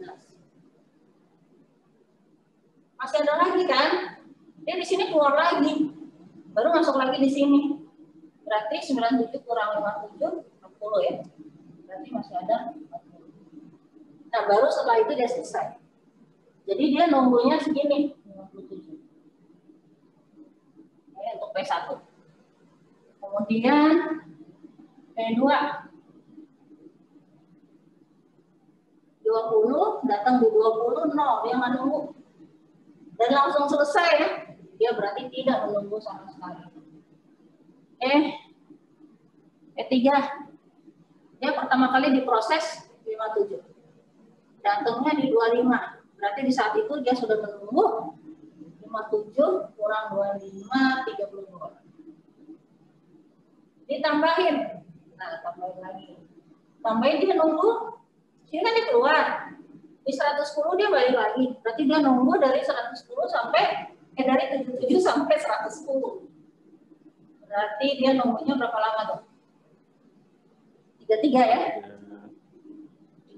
Masih ada lagi kan? Dia di sini keluar lagi. Baru masuk lagi di sini. Berarti 97 kurang 57 40 ya. Berarti masih ada 40. Nah, baru setelah itu dia selesai. Jadi dia nunggunya segini, 57. Ini untuk P1. Kemudian P2. 20, datang di 20, 0. Dia nggak nunggu. Dan langsung selesai ya. Dia berarti tidak menunggu sama sekali. P3. Dia pertama kali diproses 57. Datangnya di 25. Berarti di saat itu dia sudah menunggu 57 kurang 25, 32. Ditambahin. Nah, tambahin lagi. Tambahin dia nunggu. Sini kan dia keluar. Di 110 dia balik lagi. Berarti dia nunggu dari 110 sampai dari 77 sampai 110. Berarti dia nunggunya berapa lama tuh? 33 ya?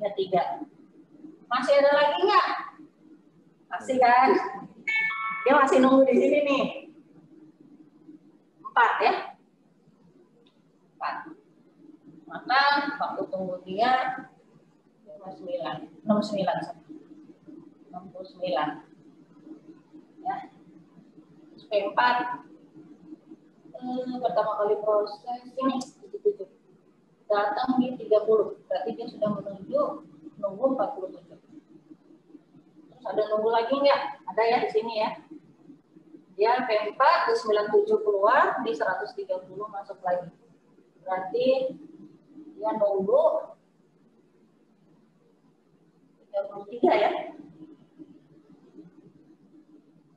33. Masih ada lagi nggak? Masih kan? Dia masih nunggu di sini nih. 4 ya? 4. Maka waktu tunggu dia 69. Ya. Terus P4 pertama kali proses ini 77. Datang di 30. Berarti dia sudah nunggu 47. Terus ada nunggu lagi nggak? Ada ya di sini ya. Dia P4 di 97 keluar, di 130 masuk lagi. Berarti dia nunggu 33 ya.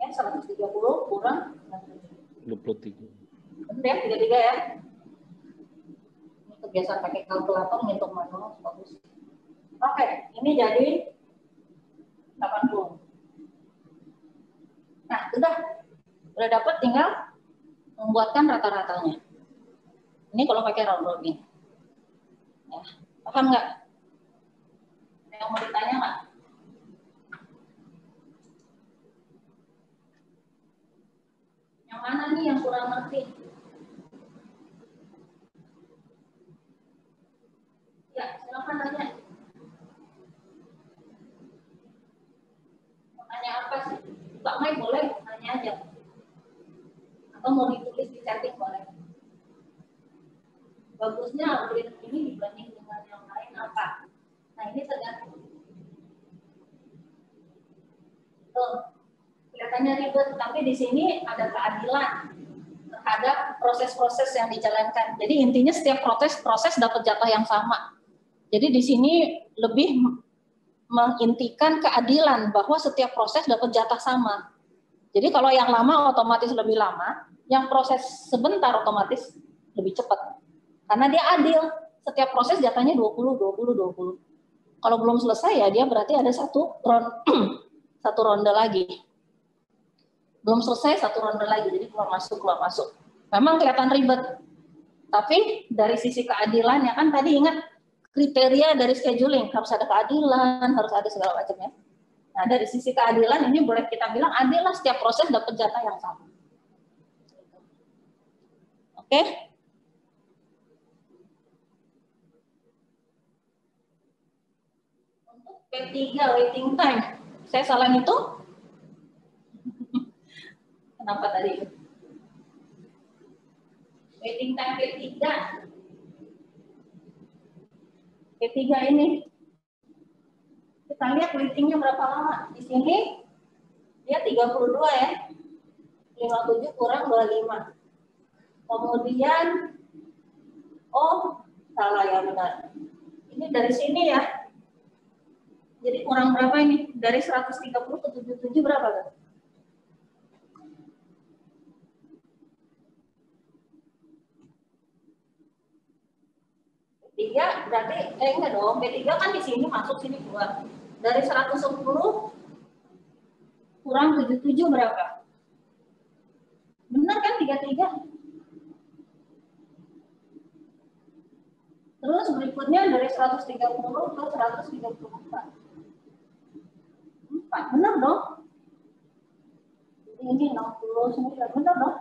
Ya 130 kurang 23. Benar ya, 33 ya. Ini kebiasaan pakai kalkulator ngitung manual bagus. Oke, ini jadi 80. Nah, udah dapat, tinggal membuatkan rata-ratanya. Ini kalau pakai round robin. Ya, paham nggak? Yang mau ditanya nggak? Yang mana nih yang kurang ngerti? Ya, silakan tanya. Mau tanya apa sih? Mbak Mai boleh tanya aja. Atau mau ditulis di chatting boleh. Bagusnya algoritma ini dibanding dengan yang lain apa? Nah, ini tergantung. Tuh, kelihatannya ribet, tapi di sini ada keadilan terhadap proses-proses yang dijalankan. Jadi intinya setiap proses dapat jatah yang sama. Jadi di sini lebih mengintikan keadilan bahwa setiap proses dapat jatah sama. Jadi kalau yang lama otomatis lebih lama, yang proses sebentar otomatis lebih cepat. Karena dia adil, setiap proses jatahnya 20, 20, 20. Kalau belum selesai ya dia berarti ada satu ronde lagi. Belum selesai satu ronde lagi, jadi keluar masuk. Memang kelihatan ribet. Tapi dari sisi keadilan ya kan tadi ingat kriteria dari scheduling, harus ada keadilan, harus ada segala macamnya. Nah, dari sisi keadilan ini boleh kita bilang adil lah, setiap proses dapat jatah yang sama. Oke? Untuk P3 waiting time, saya salah ngitung? Kenapa tadi? Waiting time P3. P3 ini. Kita lihat waitingnya berapa lama. Di sini dia 32 ya. 57 kurang 25. Kemudian, oh salah ya benar. Ini dari sini ya. Jadi kurang berapa ini? Dari 130 ke 77 berapa kan? P3 berarti, enggak dong, P3 kan di sini masuk, sini keluar. Dari 110 kurang 77 berapa? Benar kan 33? Terus berikutnya dari 130 ke 134. 4, benar dong? Ini 69, benar dong?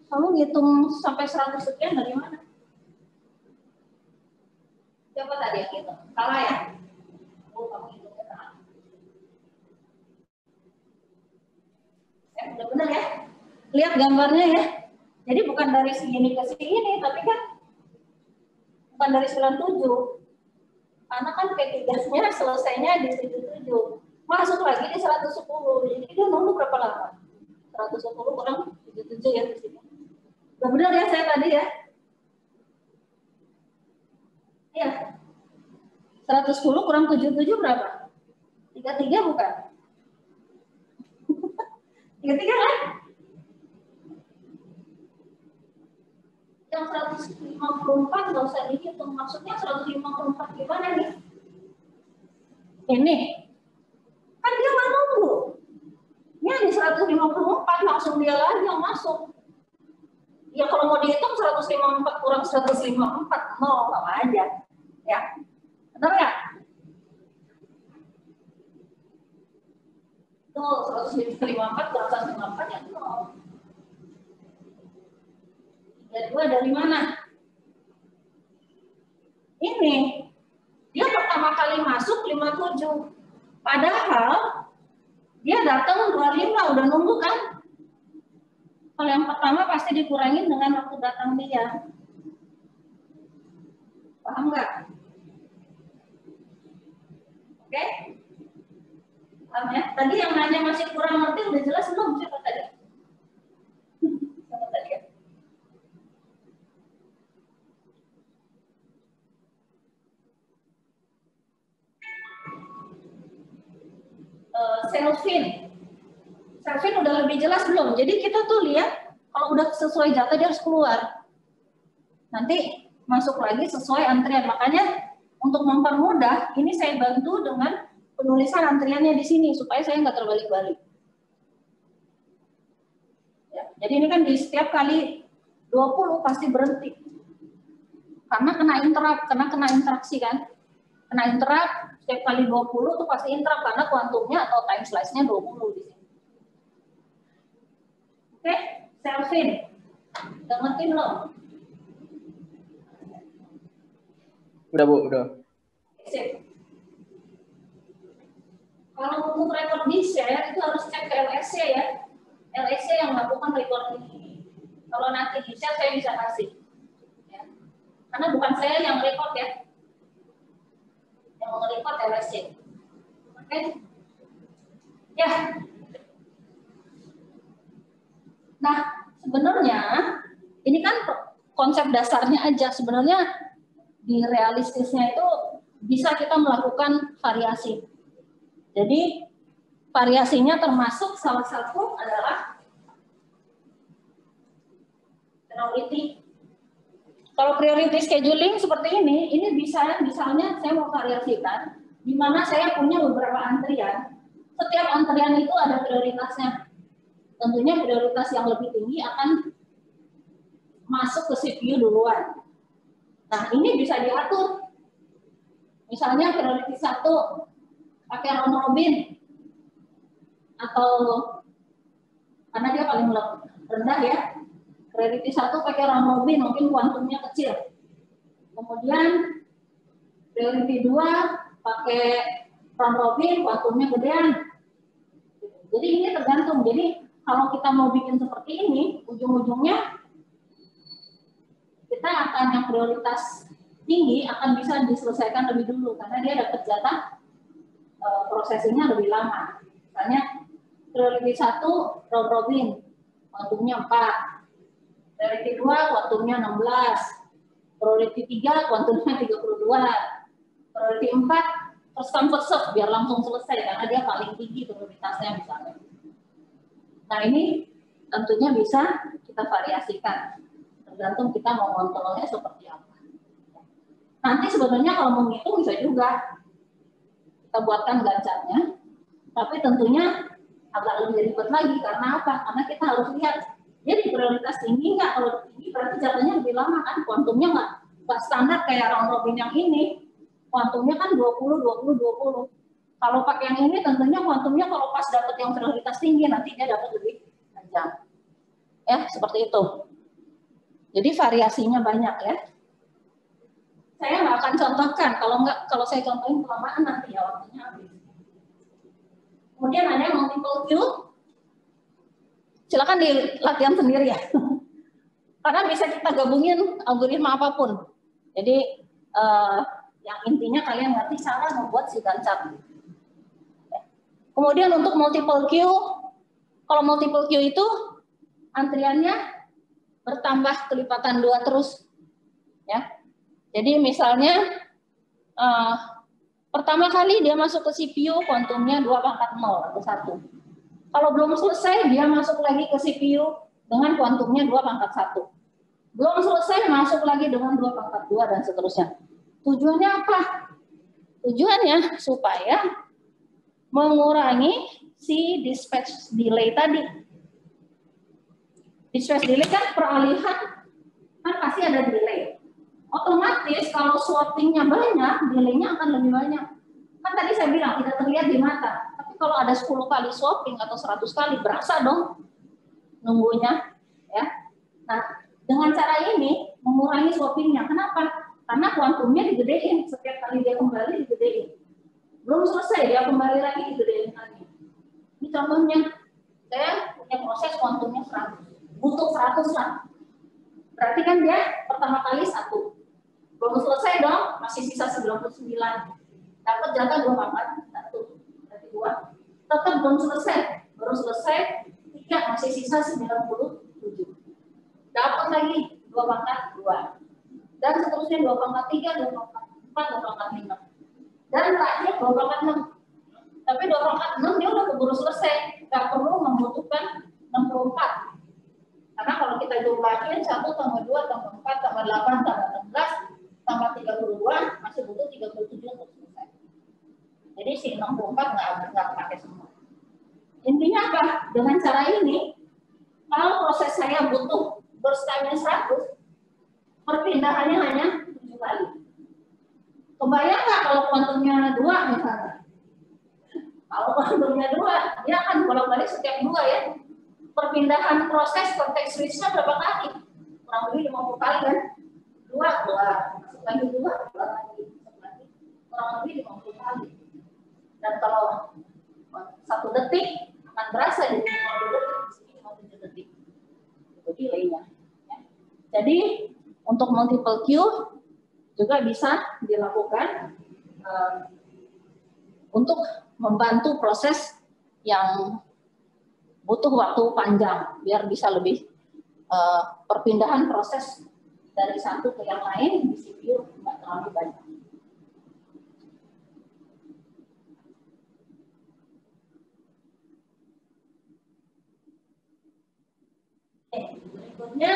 Kamu ngitung sampai 100 sekian dari mana? Siapa tadi yang ngitung? Salah ya? Oh, kamu hitungnya salah. Udah benar ya? Lihat gambarnya ya. Jadi bukan dari sini ke sini, tapi kan bukan dari 97. Karena kan P3-nya selesainya di 77. Masuk lagi di 110. Jadi dia nunggu berapa lama? 110 kurang 77 ya di sini. Udah benar ya saya tadi ya? Iya. 110 kurang 77 berapa? 33 bukan? 33 kan? Yang 154 nggak usah dihitung. Maksudnya 154 gimana nih? Ini. Kan dia nggak nunggu. Ini di 154 langsung dia lagi yang masuk. Ya kalau mau dihitung 154 kurang 154, 0 sama aja. Ya. Benar nggak? Tuh, 154 kurang 154 ya 0. 32 dari mana? Ini. Dia pertama kali masuk 57. Padahal dia datang 25, udah nunggu kan? Kalau yang pertama pasti dikurangin dengan waktu datang dia. Paham nggak? Oke? Paham ya? Tadi yang nanya masih kurang ngerti, udah jelas belum? Siapa tadi? Siapa tadi ya? Selvin udah lebih jelas belum? Jadi kita tuh lihat kalau udah sesuai jatah dia harus keluar. Nanti masuk lagi sesuai antrian. Makanya untuk mempermudah, ini saya bantu dengan penulisan antriannya di sini supaya saya nggak terbalik-balik. Ya, jadi ini kan di setiap kali 20 pasti berhenti. Karena kena interaksi kan. Kena interak, setiap kali 20 itu pasti interak karena kuantumnya atau time slice-nya 20 di sini. Oke, Selvin. Udah ngerti belum? Udah Bu, udah. Sip. Kalau untuk record di share itu harus cek ke LSC ya. LSC yang melakukan record ini. Kalau nanti di share saya bisa kasih. Ya. Karena bukan saya yang record ya. Yang nge-record LSC. Oke? Ya. Nah, sebenarnya ini kan konsep dasarnya aja. Sebenarnya di realistisnya itu bisa kita melakukan variasi. Jadi variasinya termasuk salah satu adalah priority. Kalau priority scheduling seperti ini bisa misalnya saya mau variasikan, di mana saya punya beberapa antrian. Setiap antrian itu ada prioritasnya. Tentunya prioritas yang lebih tinggi akan masuk ke CPU duluan. Nah, ini bisa diatur. Misalnya priority 1 pakai round robin, atau karena dia paling rendah ya, priority 1 pakai round robin, mungkin kuantumnya kecil. Kemudian priority 2 pakai round robin, kuantumnya gedean. Jadi ini tergantung. Jadi kalau kita mau bikin seperti ini, ujung-ujungnya kita akan yang prioritas tinggi akan bisa diselesaikan lebih dulu karena dia dapat jatah prosesinya lebih lama. Misalnya priority 1 round robin, kuantumnya 4. Priority 2 kuantumnya 16. Priority 3 kuantumnya 32. Priority 4 terus comfort serve biar langsung selesai karena dia paling tinggi prioritasnya misalnya. Nah, ini tentunya bisa kita variasikan tergantung kita mau kontrolnya seperti apa. Nanti sebenarnya kalau mau ngitung bisa juga kita buatkan gancatnya, tapi tentunya agak lebih ribet lagi karena apa? Karena kita harus lihat dia di prioritas tinggi nggak. Kalau tinggi berarti jatuhnya lebih lama kan, kuantumnya nggak standar kayak round robin yang ini. Kuantumnya kan 20, 20, 20. Kalau pakai yang ini tentunya kuantumnya kalau pas dapat yang prioritas tinggi nanti dia dapat lebih panjang. Ya, seperti itu. Jadi variasinya banyak ya. Saya nggak akan contohkan, kalau saya contohin kelamaan nanti ya waktunya habis. Kemudian ada multiple queue. Silakan di latihan sendiri ya. Karena bisa kita gabungin algoritma apapun. Jadi yang intinya kalian ngerti cara membuat si gancat. Kemudian untuk multiple queue, kalau multiple queue itu antriannya bertambah kelipatan 2 terus. Ya. Jadi misalnya pertama kali dia masuk ke CPU kuantumnya 2/0 atau 1. Kalau belum selesai dia masuk lagi ke CPU dengan kuantumnya 2/1. Belum selesai masuk lagi dengan 2/2 dan seterusnya. Tujuannya apa? Tujuannya supaya mengurangi si dispatch delay tadi. Dispatch delay kan peralihan kan pasti ada delay. Otomatis kalau swappingnya banyak, delaynya akan lebih banyak. Kan tadi saya bilang tidak terlihat di mata. Tapi kalau ada 10 kali swapping atau 100 kali, berasa dong nunggunya. Ya. Nah, dengan cara ini mengurangi swappingnya. Kenapa? Karena kuantumnya digedein. Setiap kali dia kembali digedein. Belum selesai, dia kembali lagi digedein lagi. Ini contohnya, saya punya proses kuantumnya 100. Butuh 100 lah. Berarti kan dia pertama kali 1. Belum selesai dong, masih sisa 99. Dapat jatah 2/1, berarti 2. Tetap belum selesai, baru selesai 3, masih sisa 97. Dapat lagi 2/2. Dan seterusnya 2/3, 2/4, 2/5. Dan terakhir 2/6. Tapi 2/6 dia udah keburu selesai, nggak perlu membutuhkan 64. Karena kalau kita jumlahin 1 tambah 2 tambah 4 tambah 8 tambah 16 tambah 32 masih butuh 37 untuk selesai. Jadi si 64 nggak pakai semua. Intinya apa? Dengan cara ini, kalau proses saya butuh burst time-nya 100, perpindahannya hanya 7 kali. Kebayang nggak kalau kuantumnya 2 misalnya? Kalau kuantumnya 2, dia akan bolak-balik setiap 2 ya. Perpindahan proses konteks switch-nya berapa kali? Kurang lebih 50 kali kan? 2 keluar, masuk lagi 2 keluar lagi, masuk lagi. Kurang lebih 50 kali. Dan kalau 1 detik akan berasa di 50 detik, di sini 57 detik. Itu delay-nya. Ya. Jadi untuk multiple queue juga bisa dilakukan untuk membantu proses yang butuh waktu panjang biar bisa lebih perpindahan proses dari satu ke yang lain di CPU nggak terlalu banyak. Berikutnya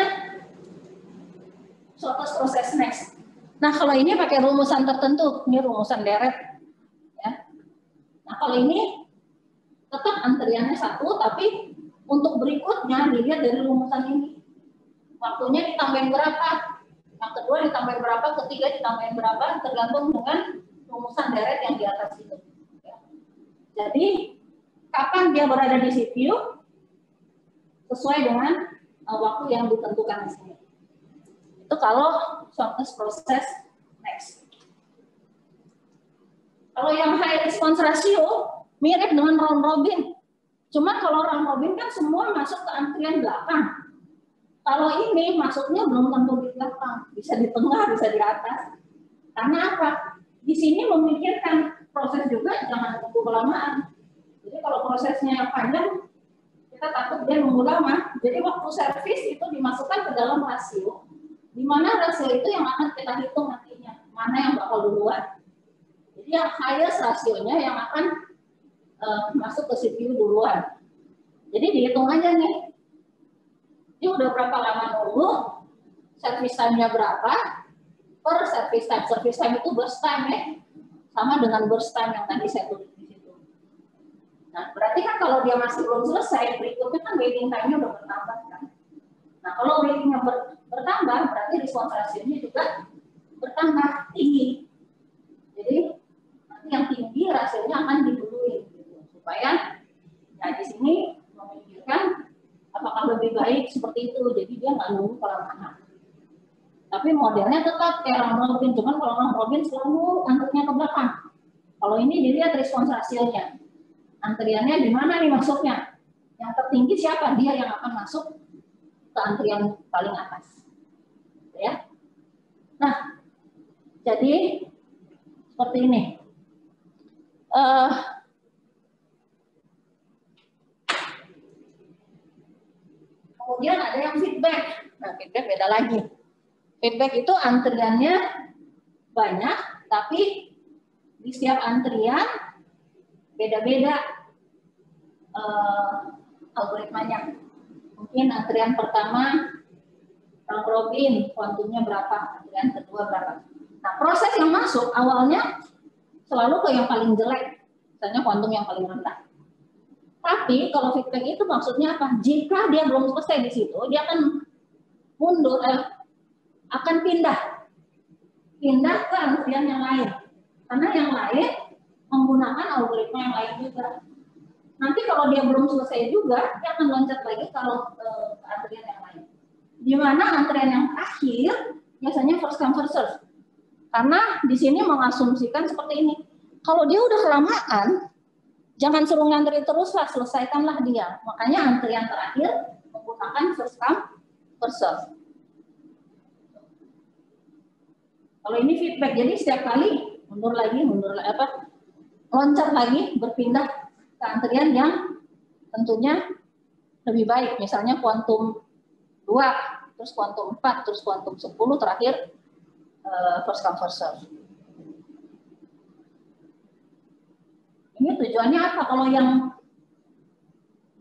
shortest process next. Nah, kalau ini pakai rumusan tertentu, ini rumusan deret. Ya. Nah, kalau ini tetap antriannya satu, tapi untuk berikutnya dilihat dari rumusan ini. Waktunya ditambahin berapa, yang kedua ditambahin berapa, ketiga ditambahin berapa, tergantung dengan rumusan deret yang di atas itu. Ya. Jadi, kapan dia berada di CPU, sesuai dengan waktu yang ditentukan di sini. Itu kalau shortest process next. Kalau yang high response ratio mirip dengan round robin. Cuma kalau round robin kan semua masuk ke antrian belakang. Kalau ini masuknya belum tentu di belakang, bisa di tengah, bisa di atas. Karena apa? Di sini memikirkan proses juga jangan tunggu kelamaan. Jadi kalau prosesnya panjang, kita takut dia nunggu lama. Jadi waktu servis itu dimasukkan ke dalam rasio. Di mana rasio itu yang akan kita hitung nantinya, mana yang bakal duluan. Jadi yang highest rasionya yang akan masuk ke CPU duluan. Jadi dihitung aja nih, ini udah berapa lama nunggu, service time-nya berapa, per service time. Service time itu burst time ya, sama dengan burst time yang tadi saya tulis di situ. Nah, berarti kan kalau dia masih belum selesai, berikutnya kan waiting time-nya udah bertambah kan. Nah, kalau waiting-nya bertambah, berarti response ratio-nya juga bertambah tinggi. Jadi, nanti yang tinggi rasionya akan diduluin. Gitu. Supaya, ya di sini memikirkan apakah lebih baik seperti itu. Jadi, dia nggak nunggu kelamaan. Tapi modelnya tetap kayak round robin. Cuman kalau round robin selalu antriannya ke belakang. Kalau ini dilihat response rasionya. Antriannya di mana nih masuknya? Yang tertinggi siapa? Dia yang akan masuk ke antrian paling atas, ya. Nah, jadi seperti ini. Kemudian ada yang feedback. Nah, feedback beda lagi. Feedback itu antriannya banyak, tapi di setiap antrian beda-beda algoritmanya. Mungkin antrian pertama round robin, kuantumnya berapa, antrian kedua berapa. Nah, proses yang masuk awalnya selalu ke yang paling jelek, misalnya kuantum yang paling rendah. Tapi kalau feedback itu maksudnya apa? Jika dia belum selesai di situ, dia akan mundur, akan pindah ke antrian yang lain. Karena yang lain menggunakan algoritma yang lain juga. Nanti kalau dia belum selesai juga, dia akan loncat lagi kalau ke antrian yang lain. Di mana antrian yang terakhir biasanya first come first serve. Karena di sini mengasumsikan seperti ini. Kalau dia udah kelamaan, jangan suruh ngantri terus lah, selesaikanlah dia. Makanya antrian terakhir menggunakan first come first serve. Kalau ini feedback, jadi setiap kali mundur lagi, loncat lagi, berpindah ke antrian yang tentunya lebih baik. Misalnya kuantum 2, terus kuantum 4, terus kuantum 10, terakhir first come first serve. Ini tujuannya apa? Kalau yang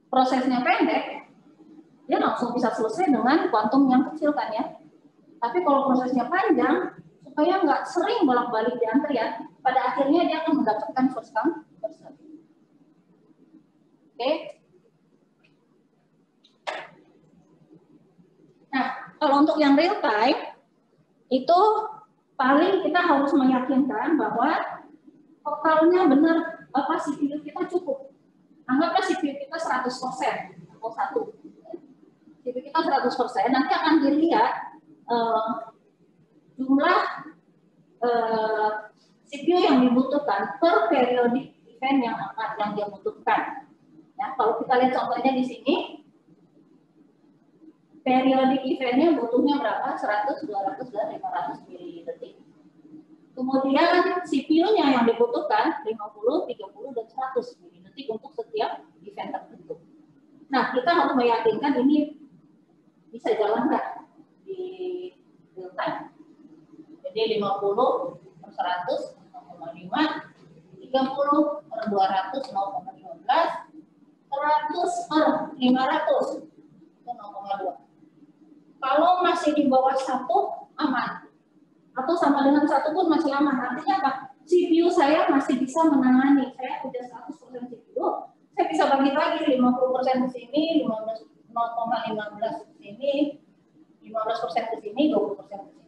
prosesnya pendek, dia langsung bisa selesai dengan kuantum yang kecil kan ya. Tapi kalau prosesnya panjang, supaya nggak sering bolak-balik di antrian, pada akhirnya dia akan mendapatkan first come first serve. Oke. Nah, kalau untuk yang real time, itu paling kita harus meyakinkan bahwa totalnya benar, apa CPU kita cukup. Anggaplah CPU kita 100% atau 1. CPU kita 100%, nanti akan dilihat jumlah CPU yang dibutuhkan per periodic event yang dia butuhkan. Ya, kalau kita lihat contohnya di sini, periodic eventnya butuhnya berapa? 100, 200, dan 500 milidetik. Kemudian CPU-nya yang dibutuhkan 50, 30, dan 100 milidetik untuk setiap event tertentu. Nah, kita harus meyakinkan ini bisa jalan nggak di real time. Jadi 50 per 100, 0,5, 30 per 200, 0,15, 100 per 500, itu 0,2. Kalau masih di bawah 1, aman. Atau sama dengan 1 pun masih aman. Artinya apa? CPU saya masih bisa menangani. Saya punya 100% CPU, saya bisa bagi-bagi 50% ke sini, 0,15 ke sini, 15% ke sini, 20% ke sini.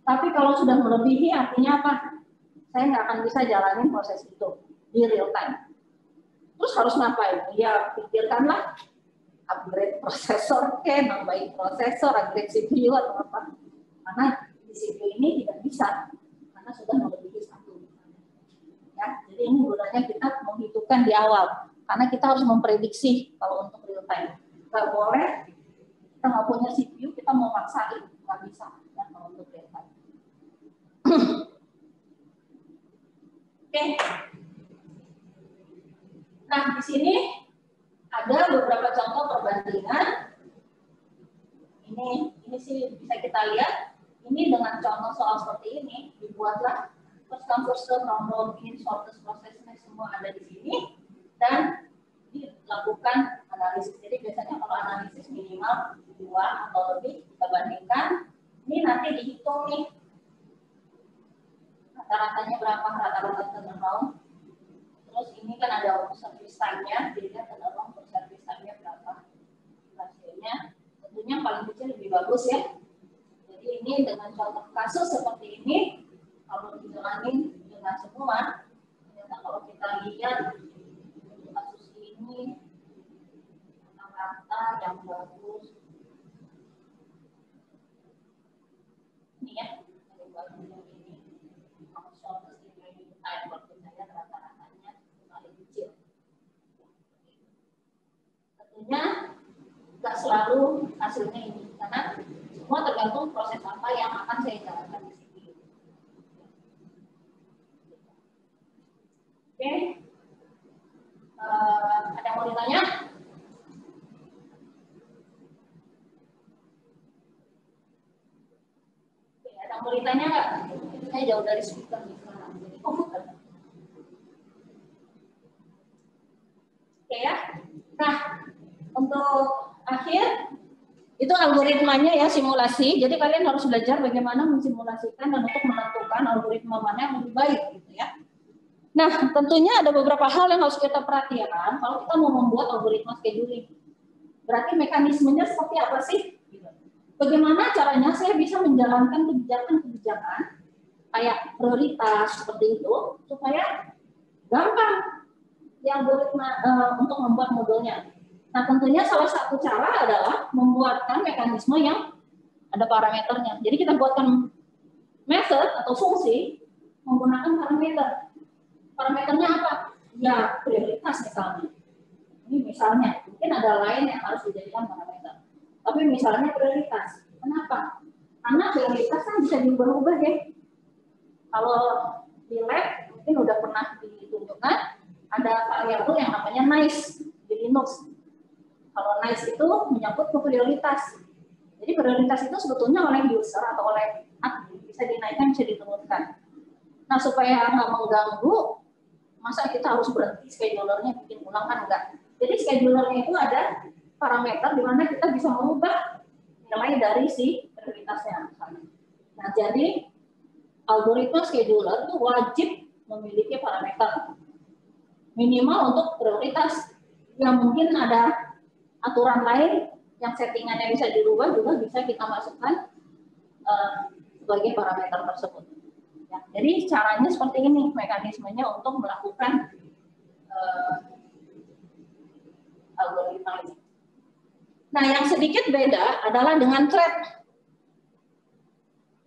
Tapi kalau sudah melebihi artinya apa? Saya nggak akan bisa jalanin proses itu di real time. Terus harus ngapain? Ya pikirkanlah upgrade prosesor, nambahin prosesor, upgrade CPU atau apa. Karena di CPU ini tidak bisa, karena sudah melebihi 1. Ya, jadi ini gunanya kita menghitungkan di awal, karena kita harus memprediksi kalau untuk real time. Nggak boleh, kita nggak punya CPU, kita mau maksain, nggak bisa ya, kalau untuk real time. Oke. Nah, di sini ada beberapa contoh perbandingan. Ini sih bisa kita lihat. Ini dengan contoh soal seperti ini dibuatlah first come first serve, nomor in shortest process next, semua ada di sini dan dilakukan analisis. Jadi biasanya kalau analisis minimal 2 atau lebih kita bandingkan. Ini nanti dihitung nih rata-ratanya berapa, rata-rata turnaround. Terus ini kan ada service time-nya, jadi kan turnaround untuk service time-nya berapa hasilnya. Tentunya paling kecil lebih bagus ya. Jadi ini dengan contoh kasus seperti ini, kalau dijalanin dengan semua, ternyata kalau kita lihat kasus ini rata-rata yang bagus. Ini ya, yang bagus yang ini. Kalau shortest remaining time waktu saya rata-ratanya paling kecil. Tentunya nggak selalu hasilnya ini, karena semua tergantung proses apa yang akan saya jalankan di sini. Oke, ada yang mau ditanya? Oke, ada yang mau ditanya nggak? Saya jauh dari speaker nih sekarang. Oke ya. Nah, untuk akhir itu algoritmanya ya, simulasi. Jadi kalian harus belajar bagaimana mensimulasikan dan untuk menentukan algoritma mana yang lebih baik gitu ya. Nah, tentunya ada beberapa hal yang harus kita perhatikan kalau kita mau membuat algoritma scheduling. Berarti mekanismenya seperti apa sih? Bagaimana caranya saya bisa menjalankan kebijakan-kebijakan kayak prioritas seperti itu supaya gampang di algoritma untuk membuat modelnya. Nah, tentunya salah satu cara adalah membuatkan mekanisme yang ada parameternya. Jadi kita buatkan method atau fungsi menggunakan parameter. Parameternya apa? Ya, prioritas misalnya. Ini misalnya, mungkin ada lain yang harus dijadikan parameter. Tapi misalnya prioritas. Kenapa? Karena prioritas kan bisa diubah-ubah ya. Kalau di lab, mungkin udah pernah ditunjukkan, ada variabel yang namanya nice di Linux. Kalau nice itu menyangkut ke prioritas. Jadi prioritas itu sebetulnya oleh user atau oleh admin bisa dinaikkan, bisa diturunkan. Nah, supaya nggak mengganggu, masa kita harus berhenti schedulernya bikin ulang kan enggak. Jadi schedulernya itu ada parameter di mana kita bisa mengubah nilai dari si prioritasnya. Nah, jadi algoritma scheduler itu wajib memiliki parameter minimal untuk prioritas. Yang mungkin ada aturan lain yang settingannya bisa dirubah juga bisa kita masukkan sebagai parameter tersebut. Ya, jadi caranya seperti ini mekanismenya untuk melakukan algoritma ini. Nah, yang sedikit beda adalah dengan thread.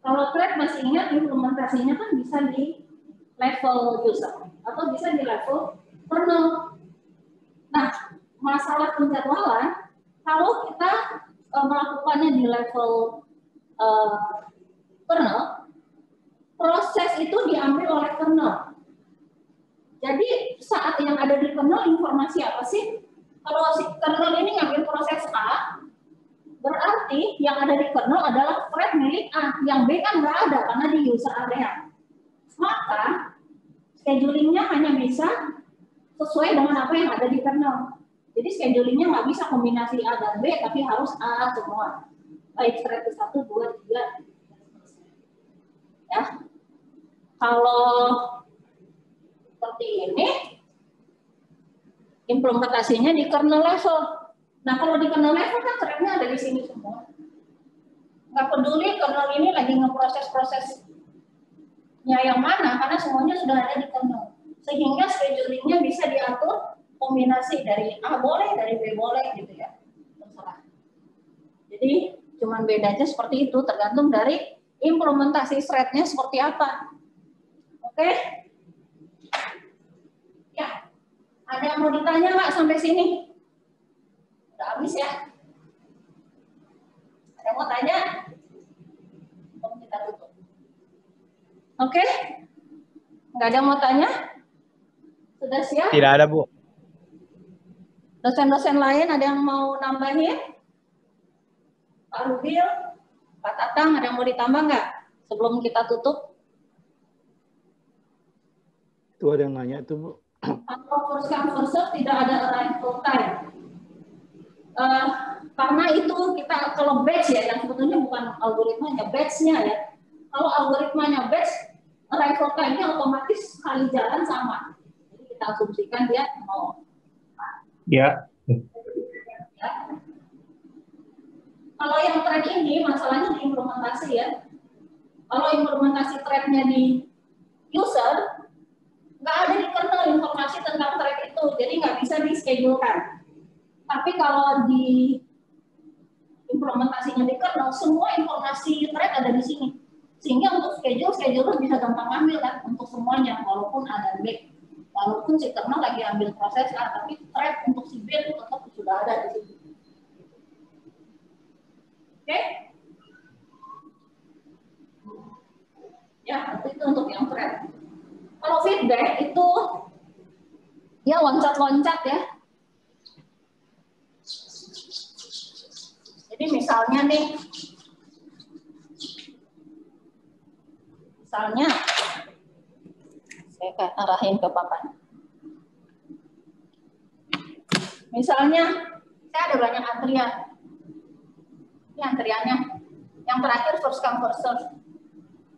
Kalau thread masih ingat implementasinya kan bisa di level user atau bisa di level kernel. Nah, masalah penjadwalan, kalau kita melakukannya di level kernel, proses itu diambil oleh kernel. Jadi saat yang ada di kernel informasi apa sih? Kalau si kernel ini ngambil proses A, berarti yang ada di kernel adalah thread milik A, yang B kan nggak ada karena di user area. Maka schedulingnya hanya bisa sesuai dengan apa yang ada di kernel. Jadi schedulingnya nggak bisa kombinasi A dan B, tapi harus A semua. baik thread 1, 2, 3, ya. Kalau seperti ini, implementasinya di kernel level. Nah, kalau di kernel level kan thread-nya ada di sini semua. Nggak peduli kernel ini lagi ngeproses prosesnya yang mana, karena semuanya sudah ada di kernel. Sehingga schedulingnya bisa diatur kombinasi dari A boleh, dari B boleh gitu ya. Terserah. Jadi cuman bedanya seperti itu, tergantung dari implementasi thread-nya seperti apa. Oke? Ya, ada yang mau ditanya nggak sampai sini? Udah habis ya? Ada yang mau tanya? Kita tutup. Oke? Nggak ada yang mau tanya? Sudah siap? Tidak ada, Bu. Dosen-dosen lain ada yang mau nambahin? Pak Rubil, Pak Tatang, ada yang mau ditambah nggak sebelum kita tutup? Itu ada yang nanya itu, Bu. Kalau first come first serve tidak ada arrival time. Karena itu kita kalau batch ya, yang sebetulnya bukan algoritmanya, batch-nya ya. Kalau algoritmanya batch, arrival time-nya otomatis sekali jalan sama. Jadi kita asumsikan dia mau. Ya. Ya. Kalau yang thread ini masalahnya di implementasi ya. Kalau implementasi thread-nya di user, nggak ada di kernel informasi tentang thread itu, jadi nggak bisa di-schedulekan. Tapi kalau di implementasinya di kernel, semua informasi thread ada di sini. Sehingga untuk scheduler bisa gampang ambil kan untuk semuanya, walaupun A dan B. Walaupun si kernel lagi ambil proses A, tapi thread untuk si B itu tetap sudah ada di sini. Oke? Ya, itu untuk yang thread. Kalau feedback itu dia loncat-loncat ya. Jadi misalnya nih, saya akan arahin ke papan. Misalnya, saya ada banyak antrian. Ini antriannya. Yang terakhir first come first serve.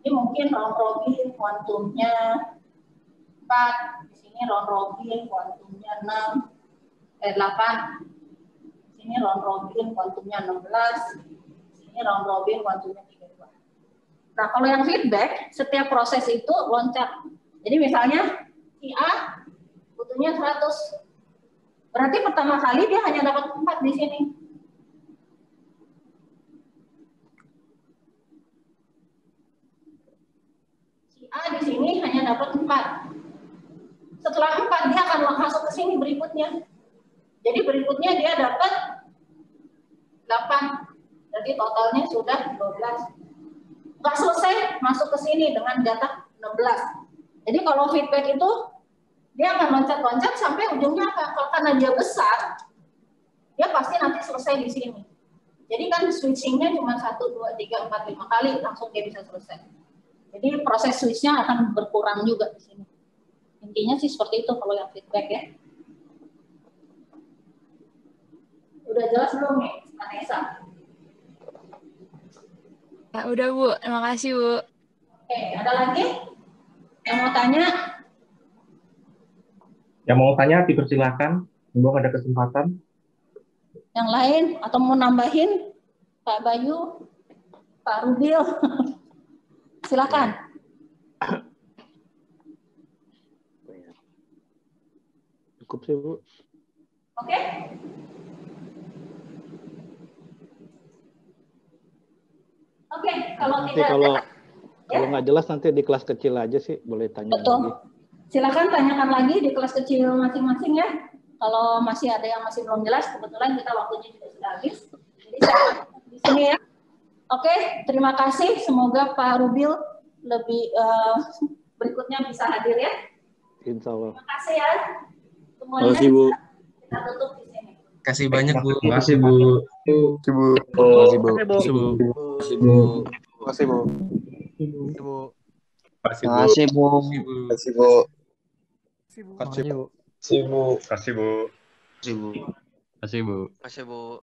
Ini mungkin round robin, kuantumnya 4, di sini round robin, kuantumnya 8. Di sini round robin, kuantumnya 16. Di sini round robin, kuantumnya 32. Nah, kalau yang feedback, setiap proses itu loncat. Jadi misalnya, si A butuhnya 100. Berarti pertama kali dia hanya dapat 4 di sini. Si A di sini hanya dapat 4. Setelah 4 dia akan masuk ke sini berikutnya. Jadi berikutnya dia dapat 8. Jadi totalnya sudah 12. Nggak selesai masuk ke sini dengan jatah 16. Jadi kalau feedback itu dia akan loncat-loncat sampai ujungnya apa? Kalau karena dia besar, dia pasti nanti selesai di sini. Jadi kan switchingnya cuma 1, 2, 3, 4, 5 kali langsung dia bisa selesai. Jadi proses switchnya akan berkurang juga di sini. Intinya sih seperti itu kalau yang feedback ya. Udah jelas belum nih, Vanessa? Ya, udah Bu, terima kasih Bu. Oke, ada lagi yang mau tanya? Yang mau tanya dipersilakan, belum ada kesempatan. Yang lain atau mau nambahin? Pak Bayu, Pak Rubil, silakan. Cukup sih, Bu. Oke. Oke, kalau Nanti tidak kalau nggak jelas nanti di kelas kecil aja sih, boleh tanya betul. lagi. Silakan tanyakan lagi di kelas kecil masing-masing ya. Kalau masih ada yang masih belum jelas, kebetulan kita waktunya juga sudah habis. Jadi saya di sini ya. Oke, terima kasih. Semoga Pak Rubil lebih berikutnya bisa hadir ya. Insya Allah. Terima kasih ya. Semuanya. Terima kasih, Bu. Kita tutup di sini. Kasih banyak Bu. Terima kasih, Bu. Terima kasih, Bu. Terima kasih, Bu. Terima kasih, Bu. Terima kasih, Bu. Terima kasih, Bu. Kasih Terima kasih, Bu. Bu. Kasih, Bu. Kasih, Bu. Kasih, Bu. Kasih Bu. Kasih, Bu. Kasih Bu. Kasih, Bu.